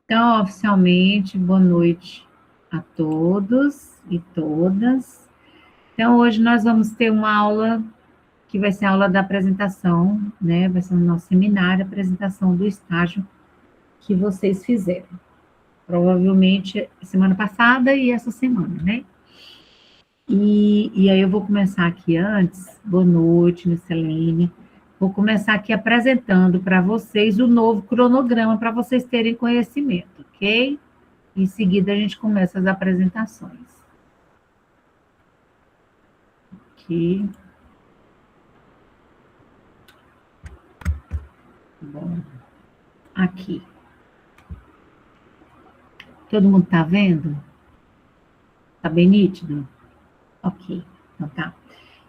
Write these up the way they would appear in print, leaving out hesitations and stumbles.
Então, oficialmente, boa noite a todos e todas. Então, hoje nós vamos ter uma aula que vai ser a aula da apresentação, né? Vai ser o nosso seminário, apresentação do estágio que vocês fizeram. Provavelmente semana passada e essa semana, né? E aí eu vou começar aqui antes. Boa noite, Miscelene. Vou começar aqui apresentando para vocês o novo cronograma para vocês terem conhecimento, ok? Em seguida, a gente começa as apresentações. Aqui. Bom, aqui. Todo mundo está vendo? Está bem nítido? Ok, então tá.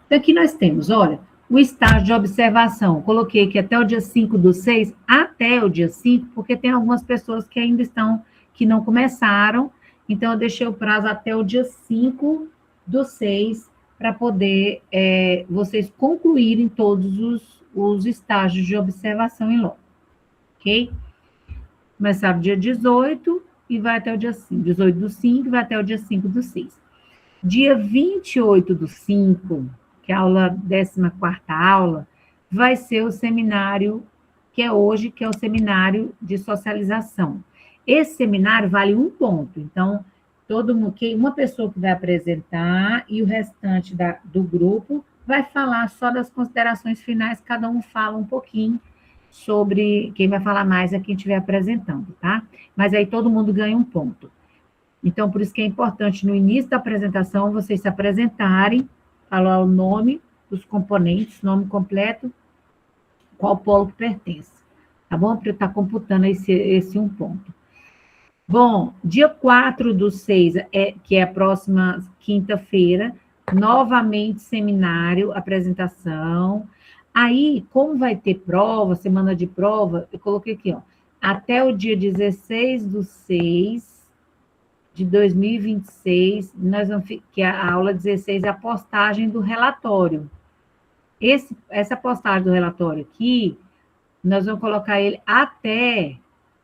Então, aqui nós temos, olha, o estágio de observação. Coloquei aqui até o dia 5/6, até o dia 5, porque tem algumas pessoas que ainda estão, que não começaram, então eu deixei o prazo até o dia 5/6, para poder vocês concluírem todos os estágios de observação em loco, ok? Começaram dia 18 e vai até o dia 5, 18/5 e vai até o dia 5/6. Dia 28/5, que é a aula, 14ª aula, vai ser o seminário que é hoje, que é o seminário de socialização. Esse seminário vale 1 ponto, então, todo mundo, uma pessoa que vai apresentar e o restante do grupo vai falar só das considerações finais, cada um fala um pouquinho sobre, quem vai falar mais é quem estiver apresentando, tá? Mas aí todo mundo ganha 1 ponto. Então, por isso que é importante, no início da apresentação, vocês se apresentarem, falar o nome dos componentes, nome completo, qual polo que pertence, tá bom? Para eu estar computando esse 1 ponto. Bom, dia 4/6, que é a próxima quinta-feira, novamente seminário, apresentação. Aí, como vai ter prova, semana de prova, eu coloquei aqui, ó, até o dia 16/6 de 2026, nós vamos, que a aula 16 é a postagem do relatório. Essa postagem do relatório aqui, nós vamos colocar ele até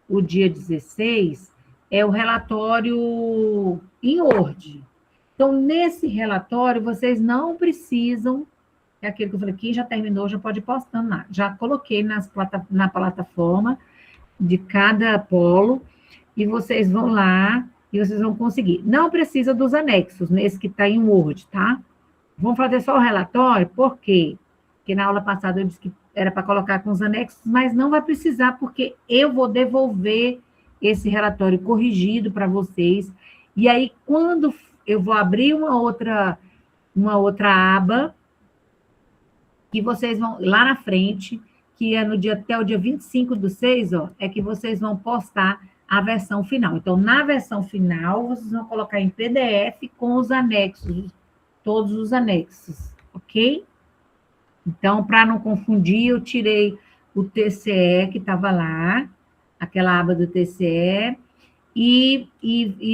o dia 16, é o relatório em Word. Então, nesse relatório, vocês não precisam, é aquilo que eu falei, quem já terminou já pode ir postando lá. Já coloquei na plataforma de cada polo, e vocês vão lá e vocês vão conseguir. Não precisa dos anexos, nesse que está em Word, tá? Vamos fazer só o relatório, por quê? Porque na aula passada eu disse que era para colocar com os anexos, mas não vai precisar, porque eu vou devolver esse relatório corrigido para vocês, e aí, quando eu vou abrir uma outra aba, que vocês vão, lá na frente, que é até o dia 25/6, ó, é que vocês vão postar a versão final. Então, na versão final, vocês vão colocar em PDF com os anexos, todos os anexos, ok? Então, para não confundir, eu tirei o TCE que estava lá, aquela aba do TCE, e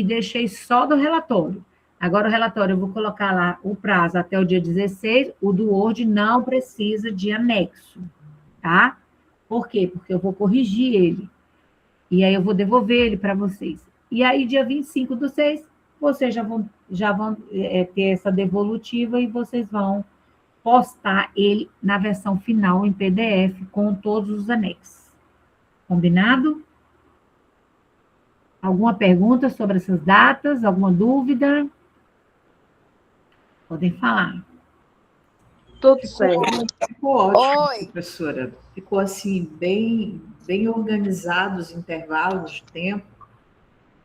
deixei só do relatório. Agora, o relatório, eu vou colocar lá o prazo até o dia 16, o do Word não precisa de anexo, tá? Por quê? Porque eu vou corrigir ele. E aí eu vou devolver ele para vocês. E aí, dia 25/6, vocês já vão ter essa devolutiva e vocês vão postar ele na versão final em PDF com todos os anexos. Combinado? Alguma pergunta sobre essas datas? Alguma dúvida? Podem falar. Tudo certo. Ficou ótimo, professora. Ficou assim, bem organizados os intervalos de tempo,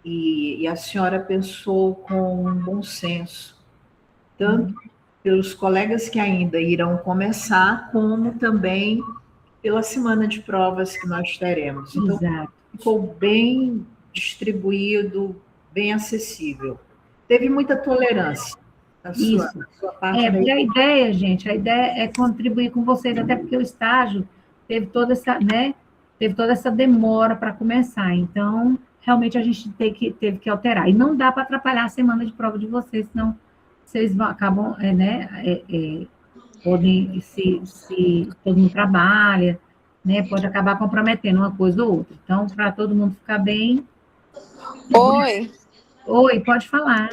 e a senhora pensou com um bom senso, tanto pelos colegas que ainda irão começar, como também pela semana de provas que nós teremos. Então, Exato. Ficou bem distribuído, bem acessível. Teve muita tolerância. Isso. Parte porque a ideia, gente, é contribuir com vocês, até porque o estágio teve toda essa demora para começar. Então, realmente, a gente teve que alterar. E não dá para atrapalhar a semana de prova de vocês, senão vocês acabam, podem, se todo mundo trabalha, né, pode acabar comprometendo uma coisa ou outra. Então, para todo mundo ficar bem, Oi. Oi, pode falar.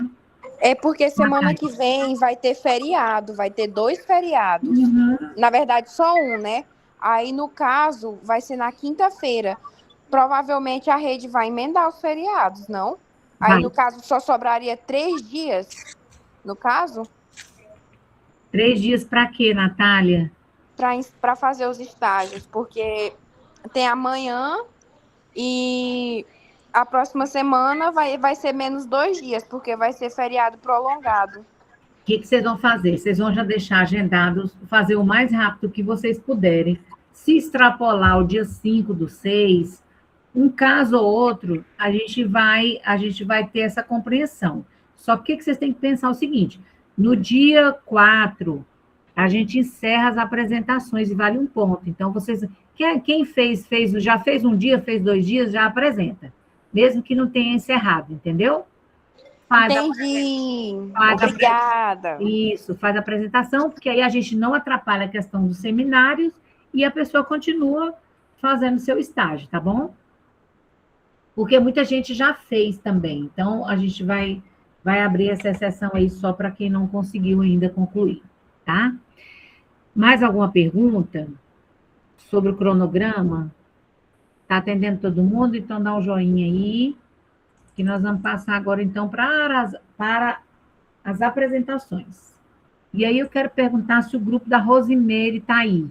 É porque semana que vem vai ter feriado, vai ter 2 feriados. Uhum. Na verdade, só um, né? Aí, no caso, vai ser na quinta-feira. Provavelmente a rede vai emendar os feriados, não? Aí, Vai. no caso, só sobraria 3 dias, no caso, 3 dias para quê, Natália? para fazer os estágios, porque tem amanhã e a próxima semana vai ser menos 2 dias, porque vai ser feriado prolongado. O que vocês vão fazer? Vocês vão já deixar agendados, fazer o mais rápido que vocês puderem. Se extrapolar o dia 5/6, um caso ou outro, a gente vai ter essa compreensão. Só que o que vocês têm que pensar o seguinte: no dia 4, a gente encerra as apresentações e vale um ponto. Então, vocês. Quem já fez um dia, fez 2 dias, já apresenta. Mesmo que não tenha encerrado, entendeu? Entendi. Obrigada. Isso, faz a apresentação, porque aí a gente não atrapalha a questão dos seminários e a pessoa continua fazendo seu estágio, tá bom? Porque muita gente já fez também. Então, a gente vai abrir essa exceção aí só para quem não conseguiu ainda concluir, tá? Mais alguma pergunta sobre o cronograma? Tá atendendo todo mundo? Então, dá um joinha aí, que nós vamos passar agora, então, para as apresentações. E aí eu quero perguntar se o grupo da Rosimeire está aí,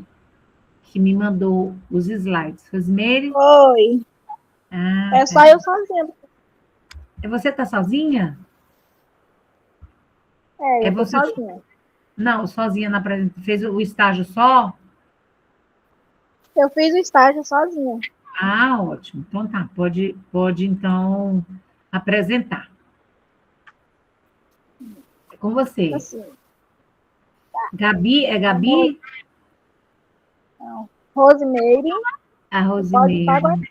que me mandou os slides. Rosimeire? Oi. Ah, Só eu sozinha. Você está sozinha? Eu tô você sozinha. Não, sozinha na apresentação. Fez o estágio só? Eu fiz o estágio sozinha. Ah, ótimo. Então tá, pode então apresentar. É com você. Assim. Gabi, é Gabi? Não. Rosimeire. A Pode Rosimeire.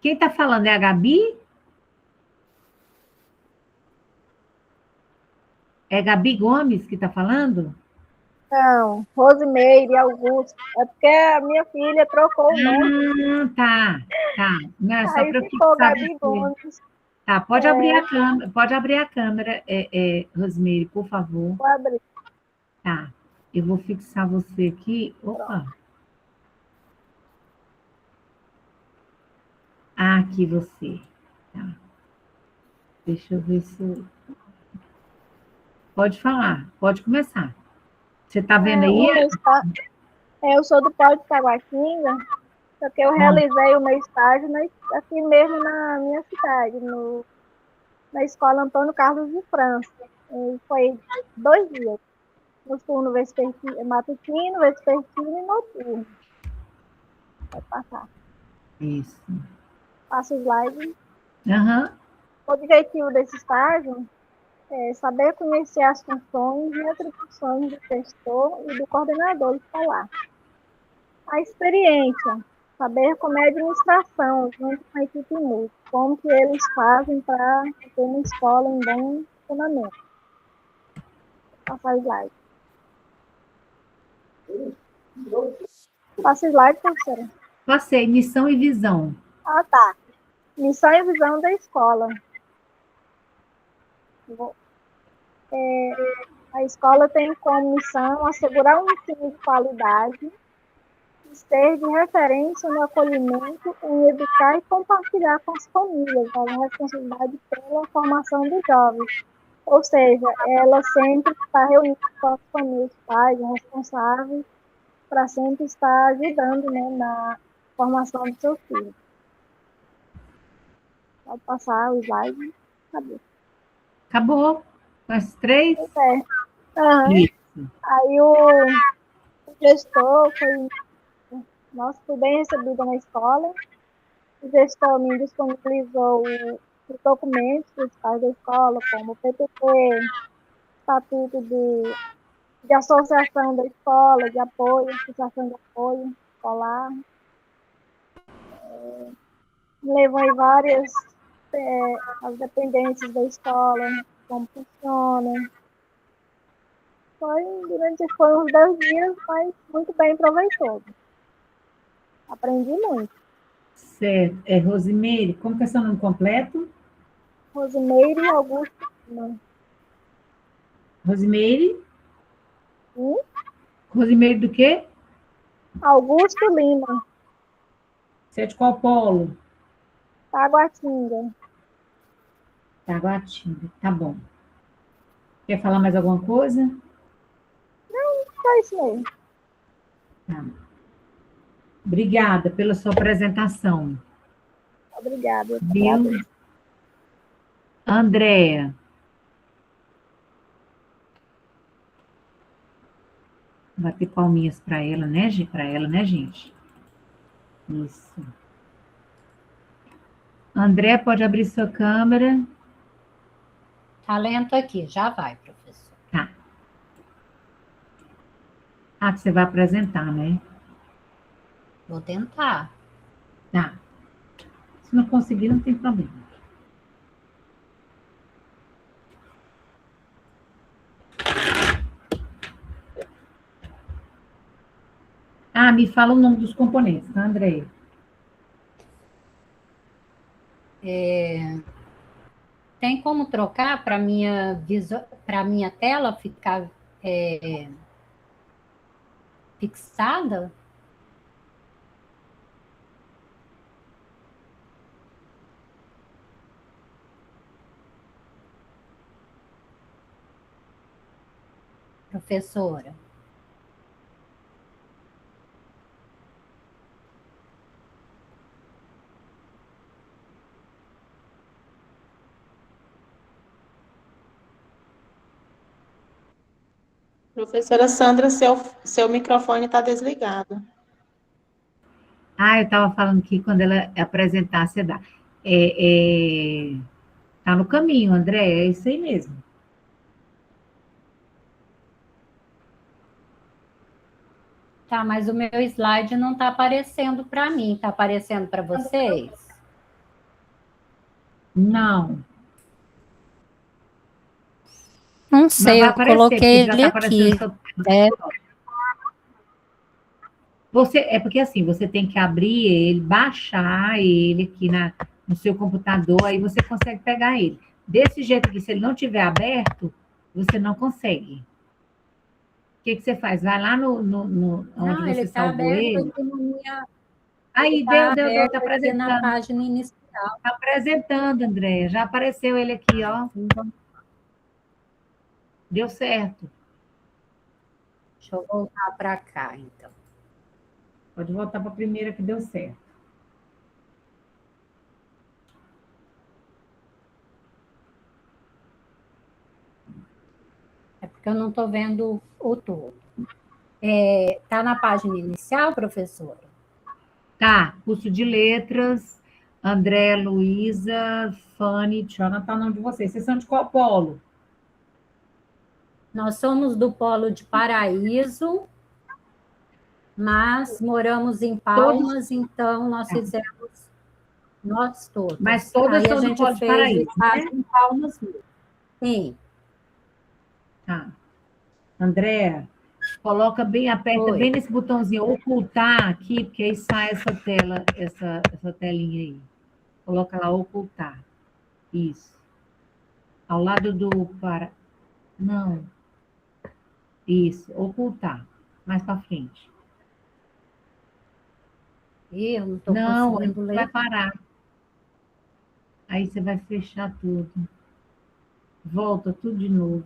Quem está falando é a Gabi? É Gabi Gomes que está falando? Não, Rosimeire Augusto. É porque a minha filha trocou o nome. Tá. Não, é só Aí para eu ficou fixar Gabi você. Gomes. Tá, pode abrir a câmera, Rosimeire, por favor. Vou abrir. Tá, eu vou fixar você aqui. Opa! Ah, aqui você. Tá. Deixa eu ver se. Pode falar, pode começar. Você está vendo aí? Eu sou do Polo de Taguatinga, só que eu realizei o meu estágio aqui mesmo na minha cidade, na Escola Antônio Carlos de França. E foi 2 dias, no turno matutino, vespertino e noturno. Pode passar. Isso. Passa o slide. Uhum. O objetivo desse estágio é saber conhecer as funções e atribuições do gestor e do coordenador escolar. A experiência, saber como é a administração junto com a equipe mútua, como que eles fazem para ter uma escola em bom funcionamento. Passar slide. Passa slide, professora. Passei, missão e visão. Ah, tá. Missão e visão da escola. A escola tem como missão assegurar um ensino de qualidade, ser de referência no acolhimento, em educar e compartilhar com as famílias a responsabilidade pela formação dos jovens. Ou seja, ela sempre está reunindo com as famílias, pais, responsáveis, para sempre estar ajudando, né, na formação do seu filho. Pode passar o slide. Acabou? Com as 3? Uhum. Aí o gestor fui bem recebida na escola. O gestor me disponibilizou os documentos principais da escola, como o PPT, estatuto de associação da escola, de apoio, associação de apoio escolar. Me levou em várias as dependências da escola, como funciona. Foi uns 10 dias, mas muito bem proveitoso. Aprendi muito. Certo. É Rosimeire. Como que é seu nome completo? Rosimeire Augusto Lima. Rosimeire? Hum? Rosimeire do quê? Augusto Lima, Você é de qual polo? Taguatinga. Taguatinga. Tá bom. Quer falar mais alguma coisa? Só isso mesmo. Tá. Obrigada pela sua apresentação. Obrigada. Viu? Andréa. Bater palminhas para ela, né, Para ela, né, gente? Isso. André, pode abrir sua câmera. Talento aqui, já vai, professor. Tá. Ah, que você vai apresentar, né? Vou tentar. Tá. Se não conseguir, não tem problema. Ah, me fala o nome dos componentes, tá, André? Tem como trocar para para minha tela ficar fixada? Professora. Professora Sandra, seu microfone está desligado. Ah, eu estava falando que quando ela apresentasse, você dá. Tá no caminho, André, é isso aí mesmo. Tá, mas o meu slide não está aparecendo para mim. Está aparecendo para vocês? Não. Não Mas sei, vai eu aparecer, porque coloquei já ele está aparecendo aqui. seu. É, É porque assim, você tem que abrir ele, baixar ele aqui no seu computador, aí você consegue pegar ele. Desse jeito aqui, se ele não tiver aberto, você não consegue. O que você faz? Vai lá onde não, ele você está salvou aberto ele. aqui no minha, ele Aí, está deu, tá aberto aqui na apresentando. página inicial. Tá apresentando, André. Já apareceu ele aqui, ó. Deu certo. Deixa eu voltar para cá, então. Pode voltar para a primeira que deu certo. É porque eu não estou vendo o todo. Está na página inicial, professora? Tá, curso de letras, André, Luísa, Fanny, Jonathan, o nome de vocês. Vocês são de qual polo? Nós somos do Polo de Paraíso, mas moramos em Todos, Palmas, então nós fizemos nós mas todos. todas Aí a são do gente polo de fez o Paraíso, estágio né? em Palmas mesmo. Sim, Tá. Andréa, coloca bem, aperta foi. bem nesse botãozinho ocultar aqui, porque aí sai essa tela, essa telinha aí. Coloca lá ocultar. Isso. Ao lado do para. Não. Isso, ocultar. Mais para frente. Ih, eu não estou Não, aí conseguindo você vai ler. parar. Aí você vai fechar tudo. Volta tudo de novo.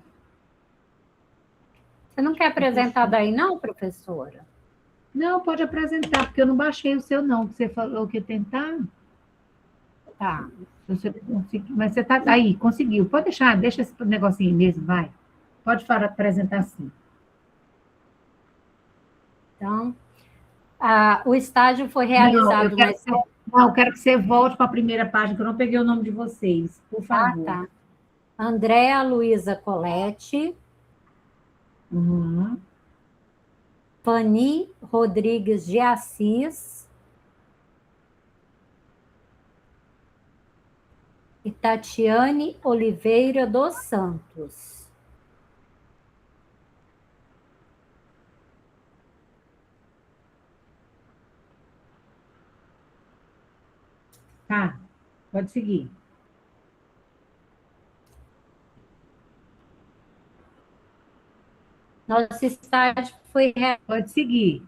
Você não quer apresentar daí, não, professora? Não, pode apresentar, porque eu não baixei o seu, não. Que você falou que ia tentar. Tá. Se você conseguir, mas você tá aí, conseguiu. Pode deixar, deixa esse negocinho mesmo, vai. Pode apresentar sim. Então, o estágio foi Não, realizado na escola. não, eu quero que você volte para a primeira página, que eu não peguei o nome de vocês, por favor. Tá. Andréa Luísa Colette, Uhum. Fanny Rodrigues de Assis e Tatiane Oliveira dos Santos. Tá, pode seguir. Nosso estágio foi Pode seguir.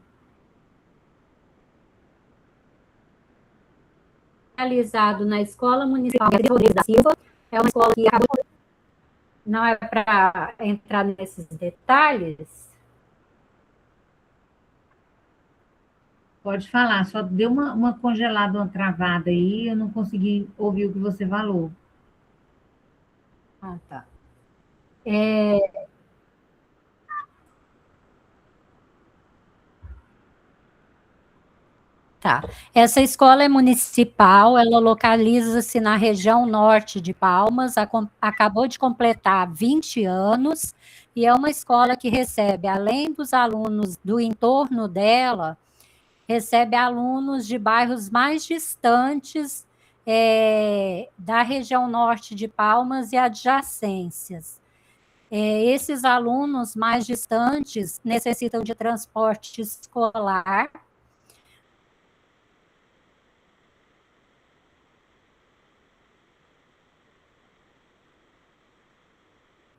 realizado na Escola Municipal de Rodrigues da Silva. É uma escola que acabou. Não é para entrar nesses detalhes. Pode falar, só deu uma congelada, uma travada aí, eu não consegui ouvir o que você falou. Ah, tá. Tá. Essa escola é municipal, ela localiza-se na região norte de Palmas, acabou de completar 20 anos, e é uma escola que recebe, além dos alunos do entorno dela, recebe alunos de bairros mais distantes da região norte de Palmas e adjacências. Esses alunos mais distantes necessitam de transporte escolar.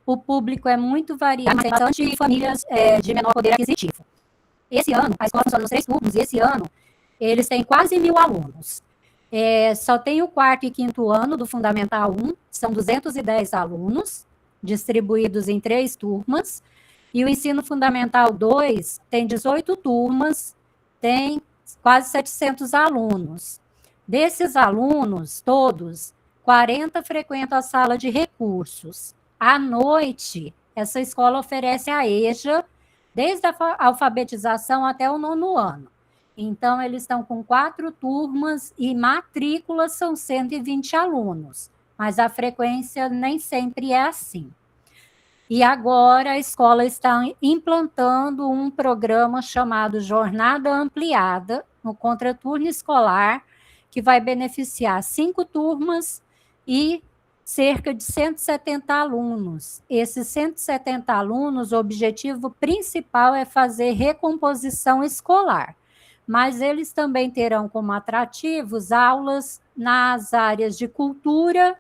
O público é muito variado, mas tem bastante famílias de menor poder aquisitivo. Esse ano, a escola funciona nos 3 turnos, e esse ano eles têm quase 1.000 alunos. Só tem o 4º e 5º ano do Fundamental 1, são 210 alunos, distribuídos em 3 turmas, e o Ensino Fundamental 2 tem 18 turmas, tem quase 700 alunos. Desses alunos, todos, 40 frequentam a sala de recursos. À noite, essa escola oferece a EJA, desde a alfabetização até o 9º ano. Então, eles estão com 4 turmas e matrículas são 120 alunos, mas a frequência nem sempre é assim. E agora a escola está implantando um programa chamado Jornada Ampliada, no contraturno escolar, que vai beneficiar 5 turmas e cerca de 170 alunos. Esses 170 alunos, o objetivo principal é fazer recomposição escolar, mas eles também terão como atrativos aulas nas áreas de cultura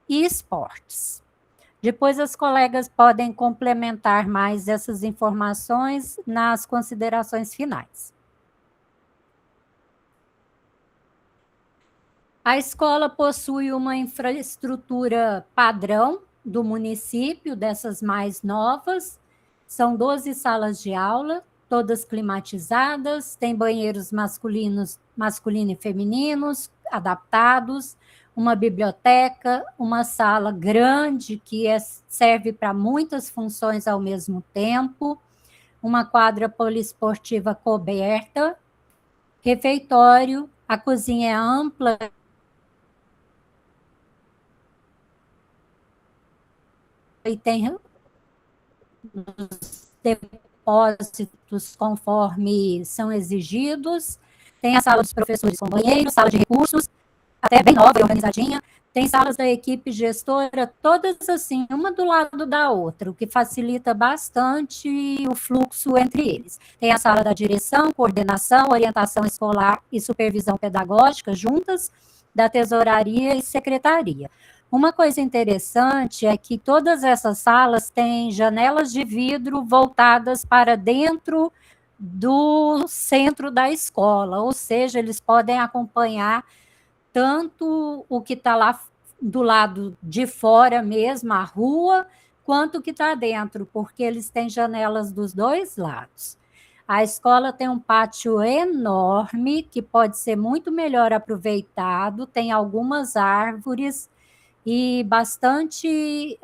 e esportes. Depois as colegas podem complementar mais essas informações nas considerações finais. A escola possui uma infraestrutura padrão do município, dessas mais novas. São 12 salas de aula, todas climatizadas, tem banheiros masculinos e femininos, adaptados, uma biblioteca, uma sala grande que serve para muitas funções ao mesmo tempo, uma quadra poliesportiva coberta, refeitório, a cozinha é ampla e tem os depósitos conforme são exigidos, tem a sala dos professores com banheiro, sala de recursos, até bem nova e organizadinha, tem salas da equipe gestora, todas assim, uma do lado da outra, o que facilita bastante o fluxo entre eles. Tem a sala da direção, coordenação, orientação escolar e supervisão pedagógica, juntas da tesouraria e secretaria. Uma coisa interessante é que todas essas salas têm janelas de vidro voltadas para dentro do centro da escola, ou seja, eles podem acompanhar tanto o que está lá do lado de fora mesmo, a rua, quanto o que está dentro, porque eles têm janelas dos 2 lados. A escola tem um pátio enorme, que pode ser muito melhor aproveitado, tem algumas árvores e bastante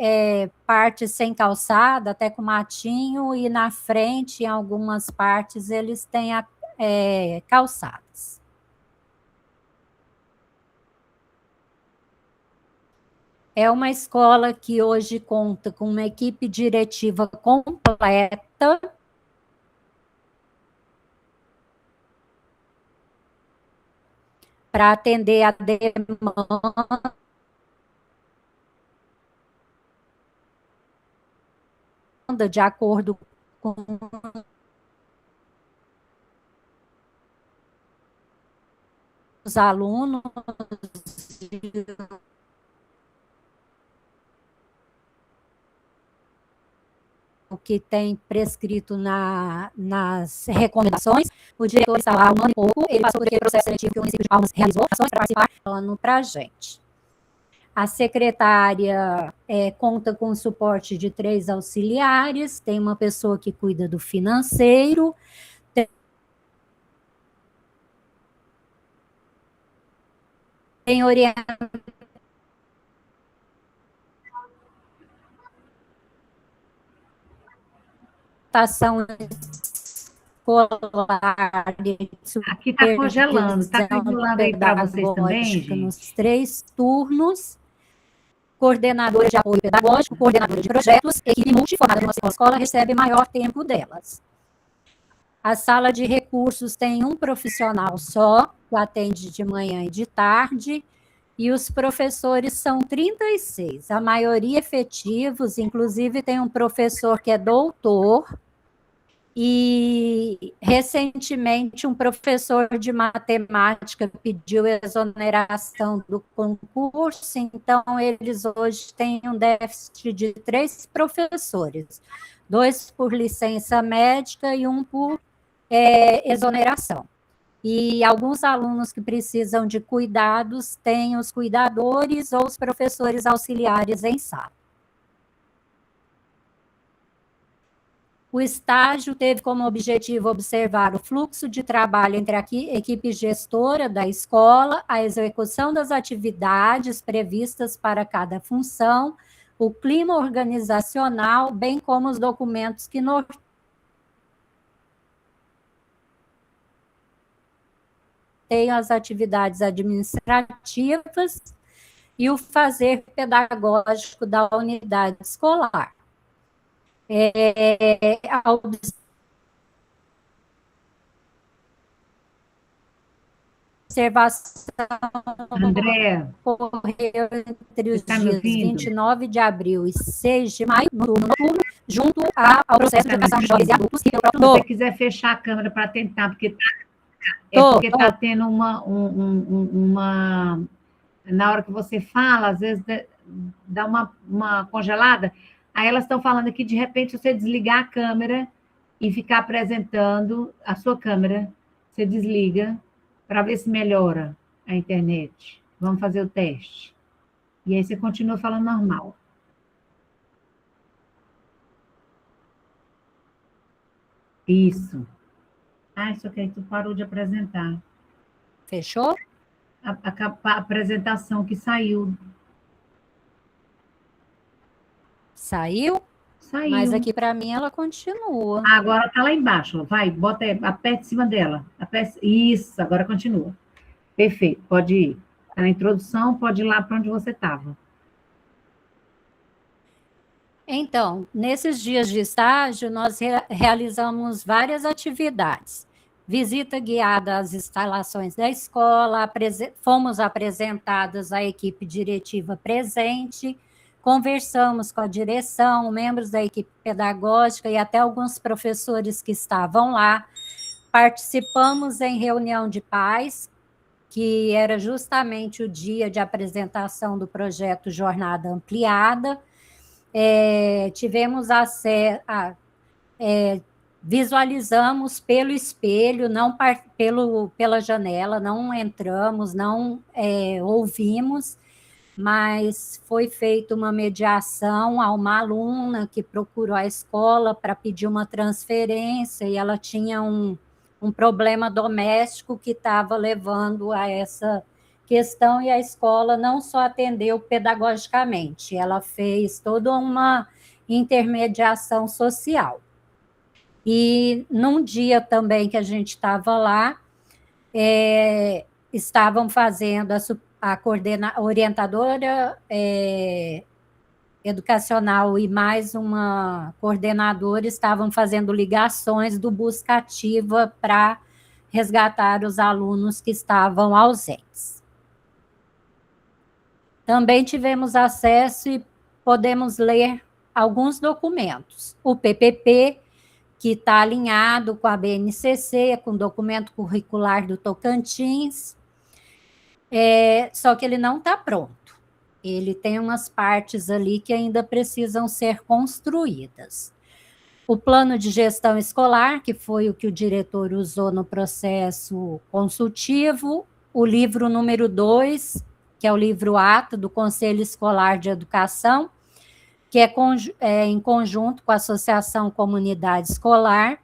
parte sem calçada, até com matinho, e na frente, em algumas partes, eles têm calçadas. É uma escola que hoje conta com uma equipe diretiva completa, para atender a demanda de acordo com os alunos que tem prescrito nas recomendações. O diretor está lá há um ano e pouco, ele passou por aquele processo seletivo que o município de Palmas realizou, ações para participar, falando para a gente. A secretária conta com o suporte de 3 auxiliares, tem uma pessoa que cuida do financeiro, tem orientação escolar. Aqui está congelando, está congelando aí para vocês também, gente? Nos 3 turnos, coordenadora de apoio pedagógico, coordenadora de projetos, equipe multiformada de uma escola recebe maior tempo delas. A sala de recursos tem um profissional só, que atende de manhã e de tarde, e os professores são 36, a maioria efetivos, inclusive tem um professor que é doutor, e recentemente um professor de matemática pediu exoneração do concurso, então eles hoje têm um déficit de 3 professores, 2 por licença médica e 1 por exoneração. E alguns alunos que precisam de cuidados têm os cuidadores ou os professores auxiliares em sala. O estágio teve como objetivo observar o fluxo de trabalho entre a equipe gestora da escola, a execução das atividades previstas para cada função, o clima organizacional, bem como os documentos que norteiam as atividades administrativas e o fazer pedagógico da unidade escolar. A observação Andréa, ocorreu entre os está me dias ouvindo? 29 de abril e 6 de maio, no turno noturno, junto ao processo de educação de jovens e adultos. Se você quiser fechar a câmera para tentar, porque está tendo uma... Na hora que você fala, às vezes dá uma congelada. Aí elas estão falando aqui, de repente, se você desligar a câmera e ficar apresentando a sua câmera, você desliga para ver se melhora a internet. Vamos fazer o teste. E aí você continua falando normal. Isso. Ah, isso aqui tu parou de apresentar. Fechou? A apresentação que saiu. Saiu? Saiu. Mas aqui para mim ela continua. Agora está lá embaixo. Vai, bota, aperte em cima dela. Isso, agora continua. Perfeito, pode ir. Está na introdução, pode ir lá para onde você estava. Então, nesses dias de estágio, nós realizamos várias atividades. Visita guiada às instalações da escola, fomos apresentadas à equipe diretiva presente, conversamos com a direção, membros da equipe pedagógica e até alguns professores que estavam lá. Participamos em reunião de pais, que era justamente o dia de apresentação do projeto Jornada Ampliada. Tivemos acesso, visualizamos pelo espelho, não pela janela, não entramos, não ouvimos, mas foi feita uma mediação a uma aluna que procurou a escola para pedir uma transferência e ela tinha um problema doméstico que estava levando a essa questão e a escola não só atendeu pedagogicamente, ela fez toda uma intermediação social. E num dia também que a gente estava lá, estavam fazendo a orientadora educacional e mais uma coordenadora estavam fazendo ligações do Busca Ativa para resgatar os alunos que estavam ausentes. Também tivemos acesso e podemos ler alguns documentos. O PPP, que está alinhado com a BNCC, com o documento curricular do Tocantins, só que ele não está pronto. Ele tem umas partes ali que ainda precisam ser construídas. O plano de gestão escolar, que foi o que o diretor usou no processo consultivo, o livro número 2, que é o livro ato do Conselho Escolar de Educação, que é em conjunto com a Associação Comunidade Escolar.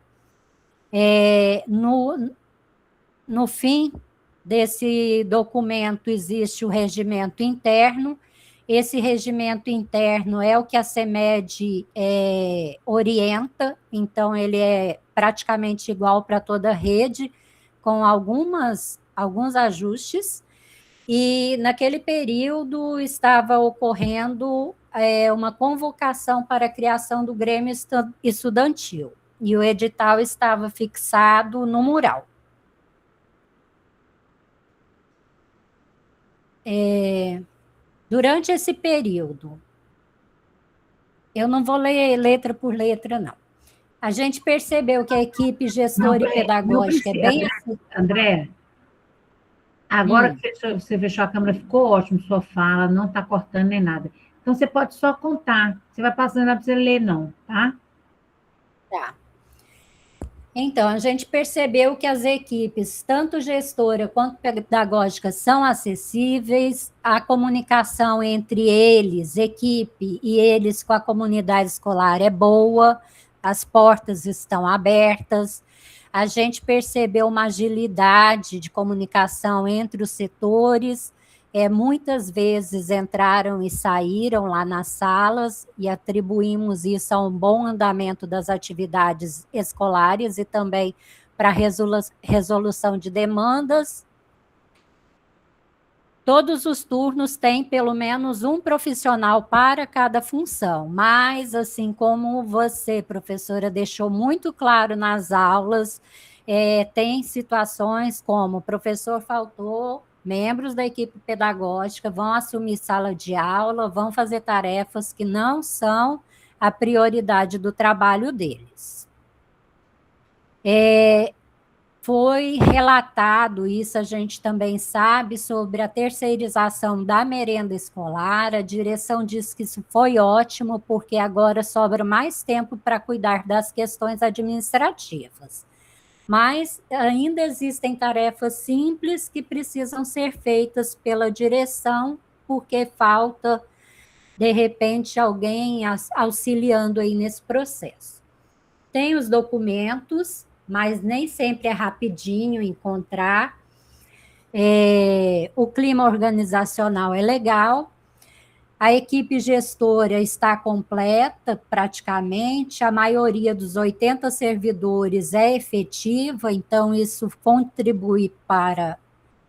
No fim desse documento existe o regimento interno. Esse regimento interno é o que a CEMED orienta, então ele é praticamente igual para toda a rede, com alguns ajustes. E naquele período estava ocorrendo uma convocação para a criação do Grêmio Estudantil, e o edital estava fixado no mural. Durante esse período, eu não vou ler letra por letra, não. A gente percebeu que a equipe gestora e pedagógica é bem... André, agora que você fechou a câmera, ficou ótimo sua fala, não está cortando nem nada. Então, você pode só contar. Você vai passando, não precisa ler, não, tá? Tá. Então, a gente percebeu que as equipes, tanto gestora quanto pedagógica, são acessíveis, a comunicação entre eles, equipe, e eles com a comunidade escolar é boa, as portas estão abertas. A gente percebeu uma agilidade de comunicação entre os setores, muitas vezes entraram e saíram lá nas salas, e atribuímos isso a um bom andamento das atividades escolares e também para a resolução de demandas. Todos os turnos têm pelo menos um profissional para cada função, mas, assim como você, professora, deixou muito claro nas aulas, tem situações como o professor faltou, membros da equipe pedagógica vão assumir sala de aula, vão fazer tarefas que não são a prioridade do trabalho deles. Foi relatado, isso a gente também sabe, sobre a terceirização da merenda escolar. A direção diz que isso foi ótimo, porque agora sobra mais tempo para cuidar das questões administrativas. Mas ainda existem tarefas simples que precisam ser feitas pela direção, porque falta, de repente, alguém auxiliando aí nesse processo. Tem os documentos, mas nem sempre é rapidinho encontrar. O clima organizacional é legal. A equipe gestora está completa, praticamente, a maioria dos 80 servidores é efetiva, então isso contribui para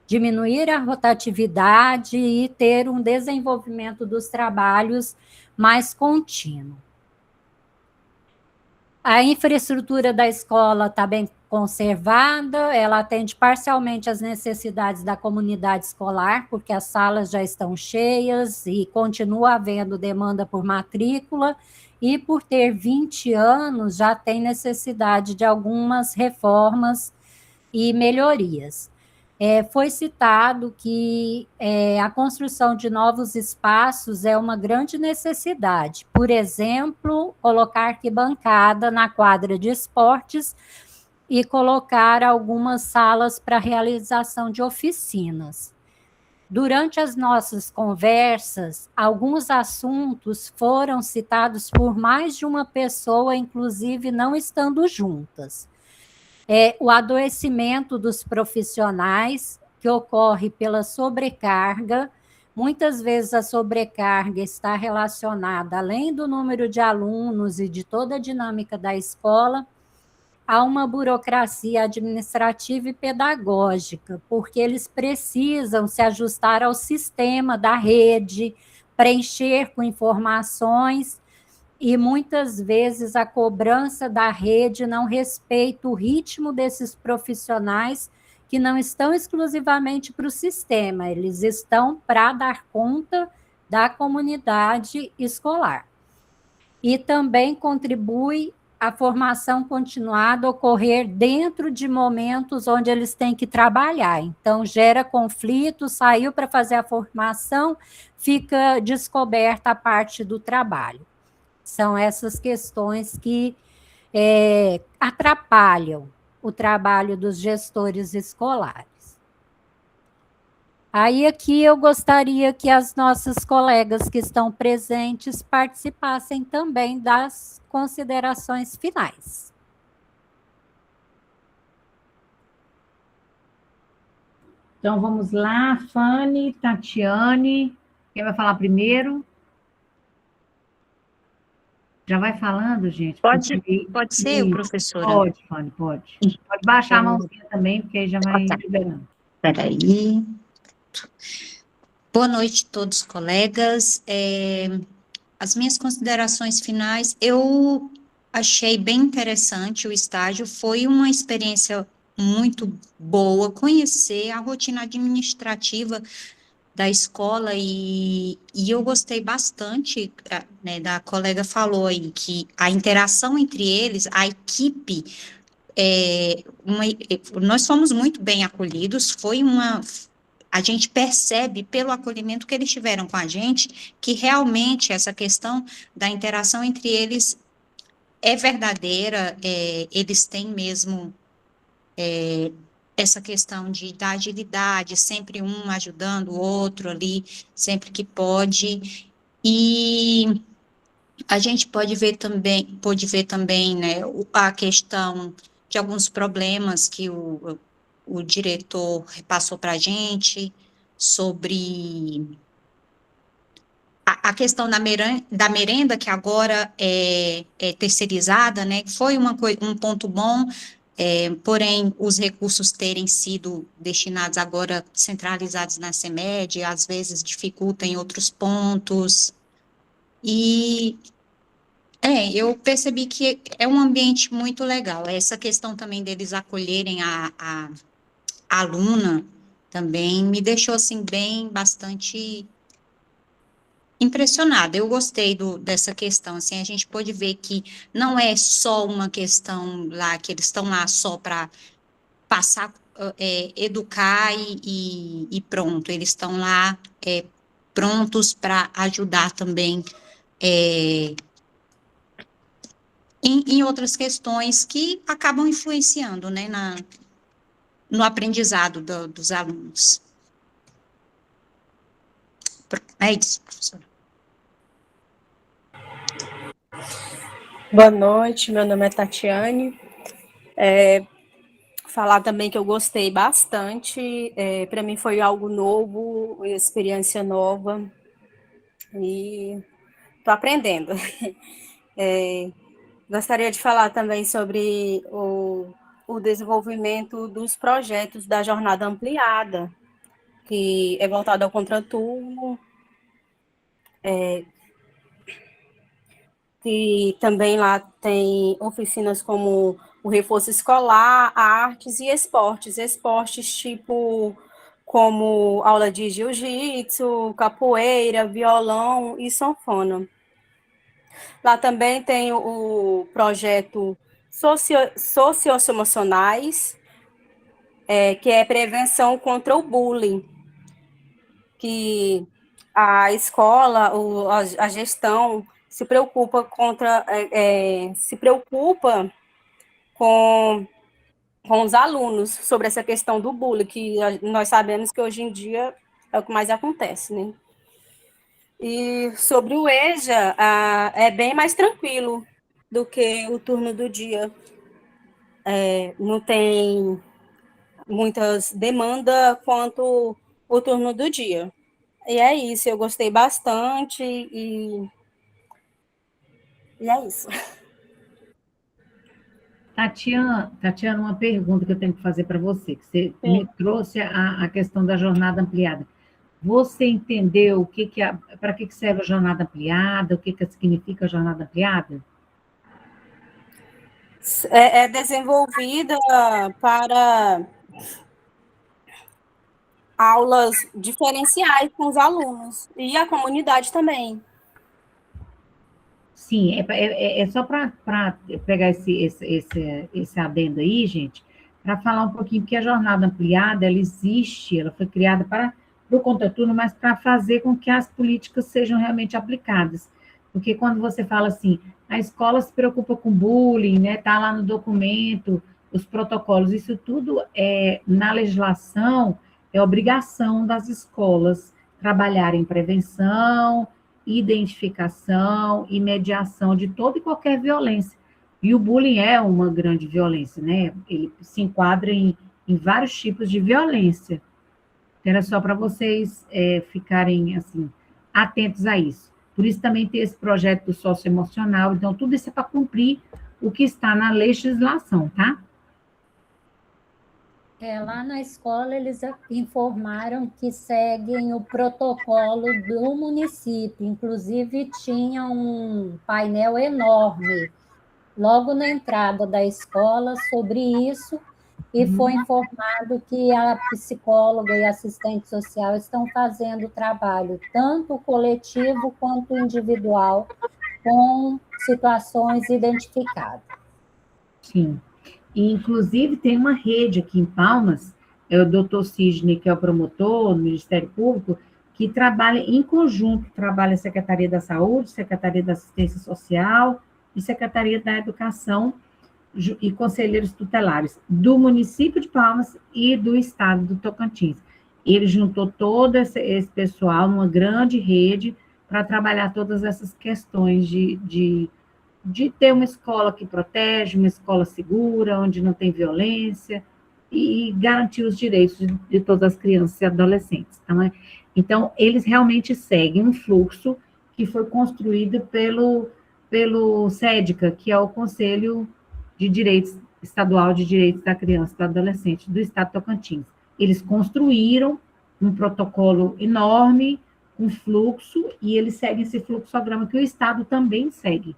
diminuir a rotatividade e ter um desenvolvimento dos trabalhos mais contínuo. A infraestrutura da escola está bem conservada, ela atende parcialmente às necessidades da comunidade escolar, porque as salas já estão cheias e continua havendo demanda por matrícula, e por ter 20 anos já tem necessidade de algumas reformas e melhorias. Foi citado que a construção de novos espaços é uma grande necessidade. Por exemplo, colocar arquibancada na quadra de esportes e colocar algumas salas para realização de oficinas. Durante as nossas conversas, alguns assuntos foram citados por mais de uma pessoa, inclusive não estando juntas. O adoecimento dos profissionais, que ocorre pela sobrecarga. Muitas vezes a sobrecarga está relacionada, além do número de alunos e de toda a dinâmica da escola, a uma burocracia administrativa e pedagógica, porque eles precisam se ajustar ao sistema da rede, preencher com informações, e muitas vezes a cobrança da rede não respeita o ritmo desses profissionais, que não estão exclusivamente para o sistema, eles estão para dar conta da comunidade escolar. E também contribui a formação continuada ocorrer dentro de momentos onde eles têm que trabalhar. Então, gera conflito, saiu para fazer a formação, fica descoberta a parte do trabalho. São essas questões que atrapalham o trabalho dos gestores escolares. Aí aqui eu gostaria que as nossas colegas que estão presentes participassem também das considerações finais. Então, vamos lá, Fanny, Tatiane, quem vai falar primeiro? Já vai falando, gente. Pode ser, professora? Pode, Fanny, pode. Pode baixar a mãozinha também, porque aí já vai liberando. Espera aí. Boa noite a todos, colegas. As minhas considerações finais, eu achei bem interessante o estágio, foi uma experiência muito boa conhecer a rotina administrativa da escola e eu gostei bastante, né, da colega falou aí, que a interação entre eles, a equipe, nós fomos muito bem acolhidos, a gente percebe pelo acolhimento que eles tiveram com a gente, que realmente essa questão da interação entre eles é verdadeira, eles têm mesmo essa questão da agilidade, sempre um ajudando o outro ali, sempre que pode, e a gente pode ver também, né, a questão de alguns problemas que o diretor repassou para a gente, sobre a questão da merenda, que agora é terceirizada, né, foi um ponto bom, porém, os recursos terem sido destinados agora, centralizados na CEMED, às vezes dificulta em outros pontos, e eu percebi que é um ambiente muito legal, essa questão também deles acolherem a aluna, também me deixou, assim, bastante impressionada. Eu gostei dessa questão, assim, a gente pode ver que não é só uma questão lá, que eles estão lá só para passar, educar e pronto, eles estão lá prontos para ajudar também em outras questões que acabam influenciando, né, no aprendizado dos alunos. É isso, professora. Boa noite, meu nome é Tatiane. Falar também que eu gostei bastante, para mim foi algo novo, experiência nova, e estou aprendendo. Gostaria de falar também sobre o desenvolvimento dos projetos da jornada ampliada, que é voltado ao contraturno, que também lá tem oficinas como o reforço escolar, artes e esportes. Esportes tipo como aula de jiu-jitsu, capoeira, violão e sanfona. Lá também tem o projeto socioemocionais, que é prevenção contra o bullying, que a escola, a gestão se preocupa com os alunos sobre essa questão do bullying, que nós sabemos que hoje em dia é o que mais acontece, né? E sobre o EJA, é bem mais tranquilo do que o turno do dia. Não tem muitas demandas quanto o turno do dia. E é isso, eu gostei bastante e é isso. Tatiana, uma pergunta que eu tenho que fazer para você, que você me trouxe a questão da jornada ampliada. Você entendeu para que serve a jornada ampliada, o que significa a jornada ampliada? É desenvolvida para aulas diferenciais com os alunos e a comunidade também. Sim, é só para pegar esse adendo aí, gente, para falar um pouquinho, porque a jornada ampliada, ela existe, ela foi criada para o contraturno, mas para fazer com que as políticas sejam realmente aplicadas. Porque quando você fala assim, a escola se preocupa com bullying, né? Está lá no documento, os protocolos, isso tudo na legislação é obrigação das escolas trabalharem prevenção, identificação e mediação de toda e qualquer violência. E o bullying é uma grande violência, né? Ele se enquadra em vários tipos de violência. Era só para vocês ficarem, assim, atentos a isso. Por isso também tem esse projeto do socioemocional. Então, tudo isso é para cumprir o que está na legislação, tá? Lá na escola, eles informaram que seguem o protocolo do município. Inclusive, tinha um painel enorme logo na entrada da escola sobre isso, e foi informado que a psicóloga e assistente social estão fazendo trabalho, tanto coletivo quanto individual, com situações identificadas. Sim. E, inclusive, tem uma rede aqui em Palmas, o doutor Sidney, que é o promotor do Ministério Público, que trabalha em conjunto, trabalha a Secretaria da Saúde, Secretaria da Assistência Social e Secretaria da Educação e conselheiros tutelares do município de Palmas e do estado do Tocantins. Ele juntou todo esse pessoal numa grande rede para trabalhar todas essas questões de ter uma escola que protege, uma escola segura, onde não tem violência, e garantir os direitos de todas as crianças e adolescentes. Então, eles realmente seguem um fluxo que foi construído pelo SEDCA, que é o Conselho de Direitos Estadual de Direitos da Criança e do Adolescente do Estado de Tocantins. Eles construíram um protocolo enorme, um fluxo, e eles seguem esse fluxograma que o Estado também segue.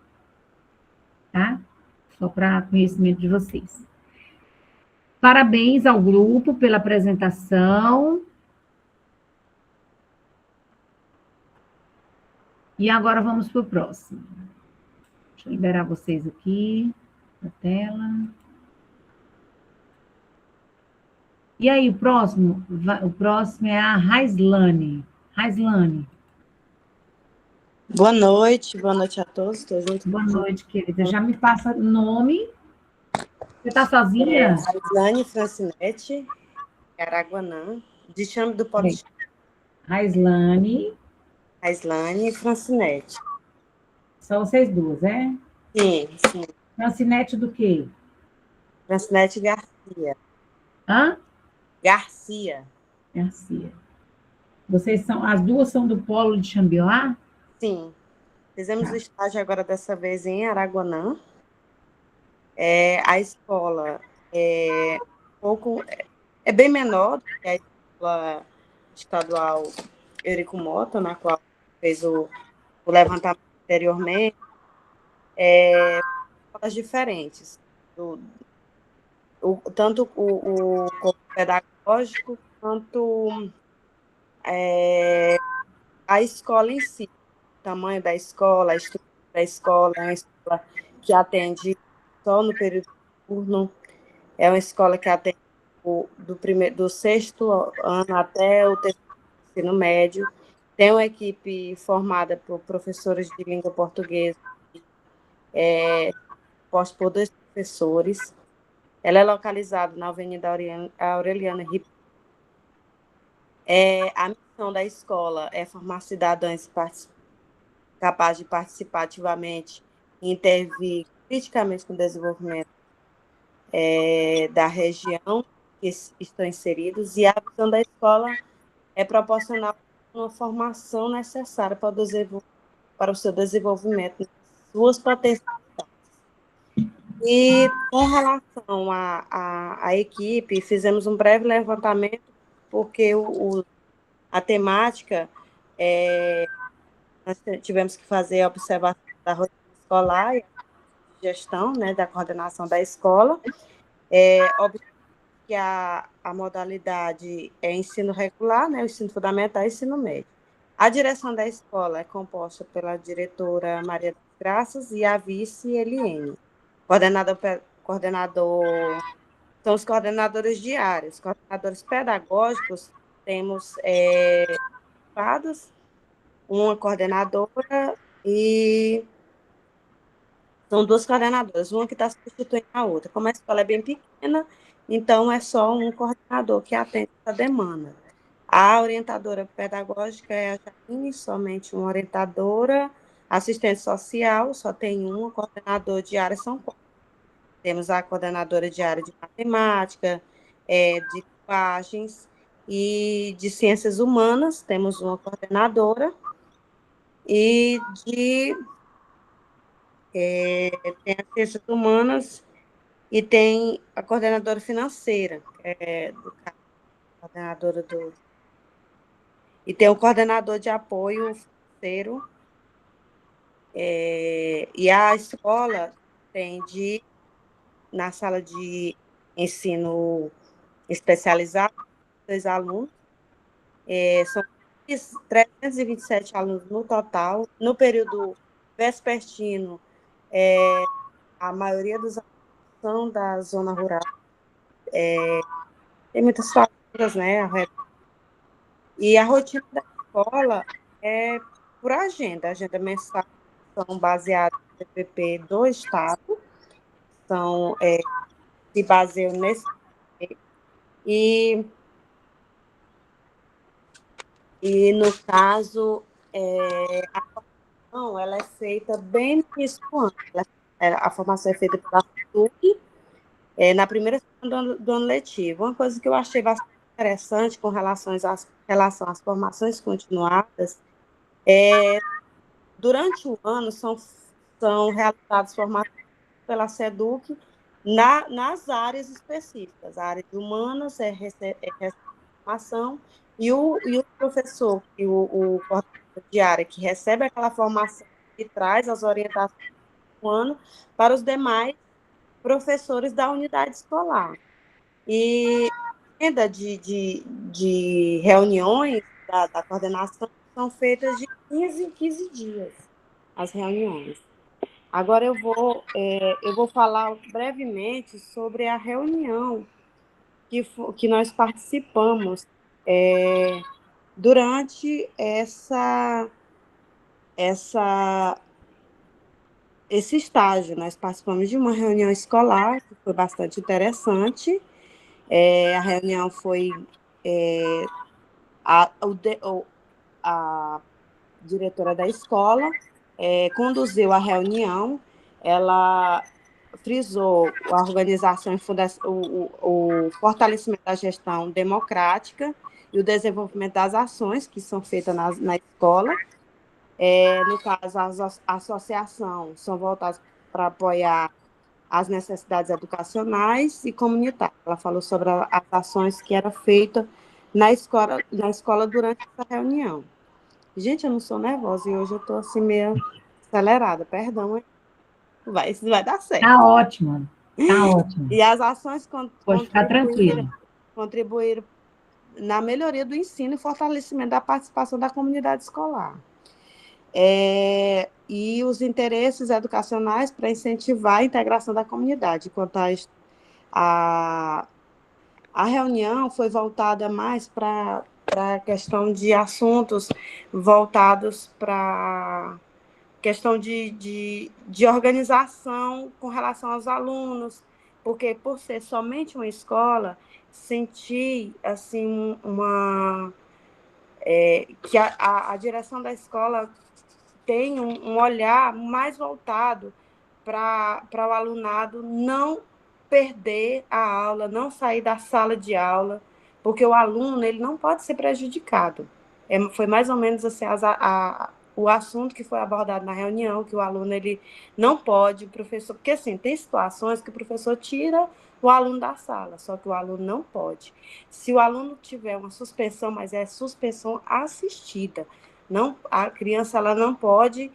Tá? Só para conhecimento de vocês. Parabéns ao grupo pela apresentação. E agora vamos para o próximo. Deixa eu liberar vocês aqui na tela. E aí, o próximo é a Raislane. Raislane. Boa noite a todos. Estou junto. Boa noite, querida. Já me passa o nome. Você está sozinha? Raislane Francinete, Araguanã, de Chame do Polo. Raislane Francinete. São vocês duas, é? Sim, sim. Francinete do quê? Francinete Garcia. Hã? Garcia. As duas são do Polo de Xambioá? Sim. Fizemos o estágio agora, dessa vez, em Araguanã. A escola é bem menor do que a escola estadual Eurico Mota, na qual fez o levantamento anteriormente. Escolas diferentes. Tanto o corpo pedagógico quanto a escola em si. O tamanho da escola, a estrutura da escola, é uma escola que atende só no período turno, é uma escola que atende do sexto ano até o terceiro ensino médio, tem uma equipe formada por professores de língua portuguesa, composta por 2 professores. Ela é localizada na Avenida Aureliana Ribeiro. A missão da escola é formar cidadãos capazes de participar ativamente e intervir criticamente no desenvolvimento da região que estão inseridos, e a missão da escola é proporcionar uma formação necessária para o seu desenvolvimento, suas potencialidades. E, com relação à equipe, fizemos um breve levantamento, porque a temática, nós tivemos que fazer a observação da rotina escolar e a gestão, né, da coordenação da escola. Que a modalidade é ensino regular, né, o ensino fundamental e ensino médio. A direção da escola é composta pela diretora Maria das Graças e a vice Eliene. São os coordenadores diários. Coordenadores pedagógicos, temos uma coordenadora e São 2 coordenadoras, uma que está substituindo a outra. Como a escola é bem pequena, então é só um coordenador que atende essa demanda. A orientadora pedagógica é a Janine, somente uma orientadora. Assistente social, só tem uma. Coordenador de área são 4. Temos a coordenadora de área de matemática, de linguagens e de ciências humanas, temos uma coordenadora. E tem as ciências humanas e tem a coordenadora financeira, coordenadora e tem o coordenador de apoio financeiro. E a escola tem na sala de ensino especializado, 2 alunos, são 327 alunos no total. No período vespertino, a maioria dos alunos são da zona rural. Tem muitas famílias, né? E a rotina da escola é por agenda mensal, são baseadas no CPP do Estado, se baseiam nesse. E no caso, a formação ela é feita bem no início do ano. A formação é feita pela FUTUC, na primeira semana do ano letivo. Uma coisa que eu achei bastante interessante com relação às formações continuadas durante o ano são realizadas formações pela SEDUC nas áreas específicas. A área de humanas recebe formação e o professor, o coordenador de área que recebe aquela formação e traz as orientações do ano para os demais professores da unidade escolar. E a agenda de reuniões da coordenação são feitas de 15 em 15 dias, as reuniões. Agora eu vou falar brevemente sobre a reunião que nós participamos durante esse estágio. Nós participamos de uma reunião escolar, que foi bastante interessante. A reunião foi a diretora da escola conduziu a reunião, ela frisou a organização e o fortalecimento da gestão democrática e o desenvolvimento das ações que são feitas na escola. No caso, as associações são voltadas para apoiar as necessidades educacionais e comunitárias. Ela falou sobre as ações que eram feitas na escola durante essa reunião. Gente, eu não sou nervosa e hoje eu estou assim meio acelerada, perdão, hein? Vai dar certo. Tá ótimo, tá ótimo. E as ações Pode ficar tranquilo. Contribuíram na melhoria do ensino e fortalecimento da participação da comunidade escolar. E os interesses educacionais para incentivar a integração da comunidade. Quanto a reunião foi voltada mais para a questão de assuntos voltados para questão de organização com relação aos alunos, porque por ser somente uma escola, senti assim que a direção da escola tem um olhar mais voltado para o alunado não perder a aula, não sair da sala de aula, porque o aluno ele não pode ser prejudicado. Foi mais ou menos assim o assunto que foi abordado na reunião, que o aluno ele não pode, o professor, porque assim, tem situações que o professor tira o aluno da sala, só que o aluno não pode. Se o aluno tiver uma suspensão, mas é suspensão assistida, não, a criança ela não pode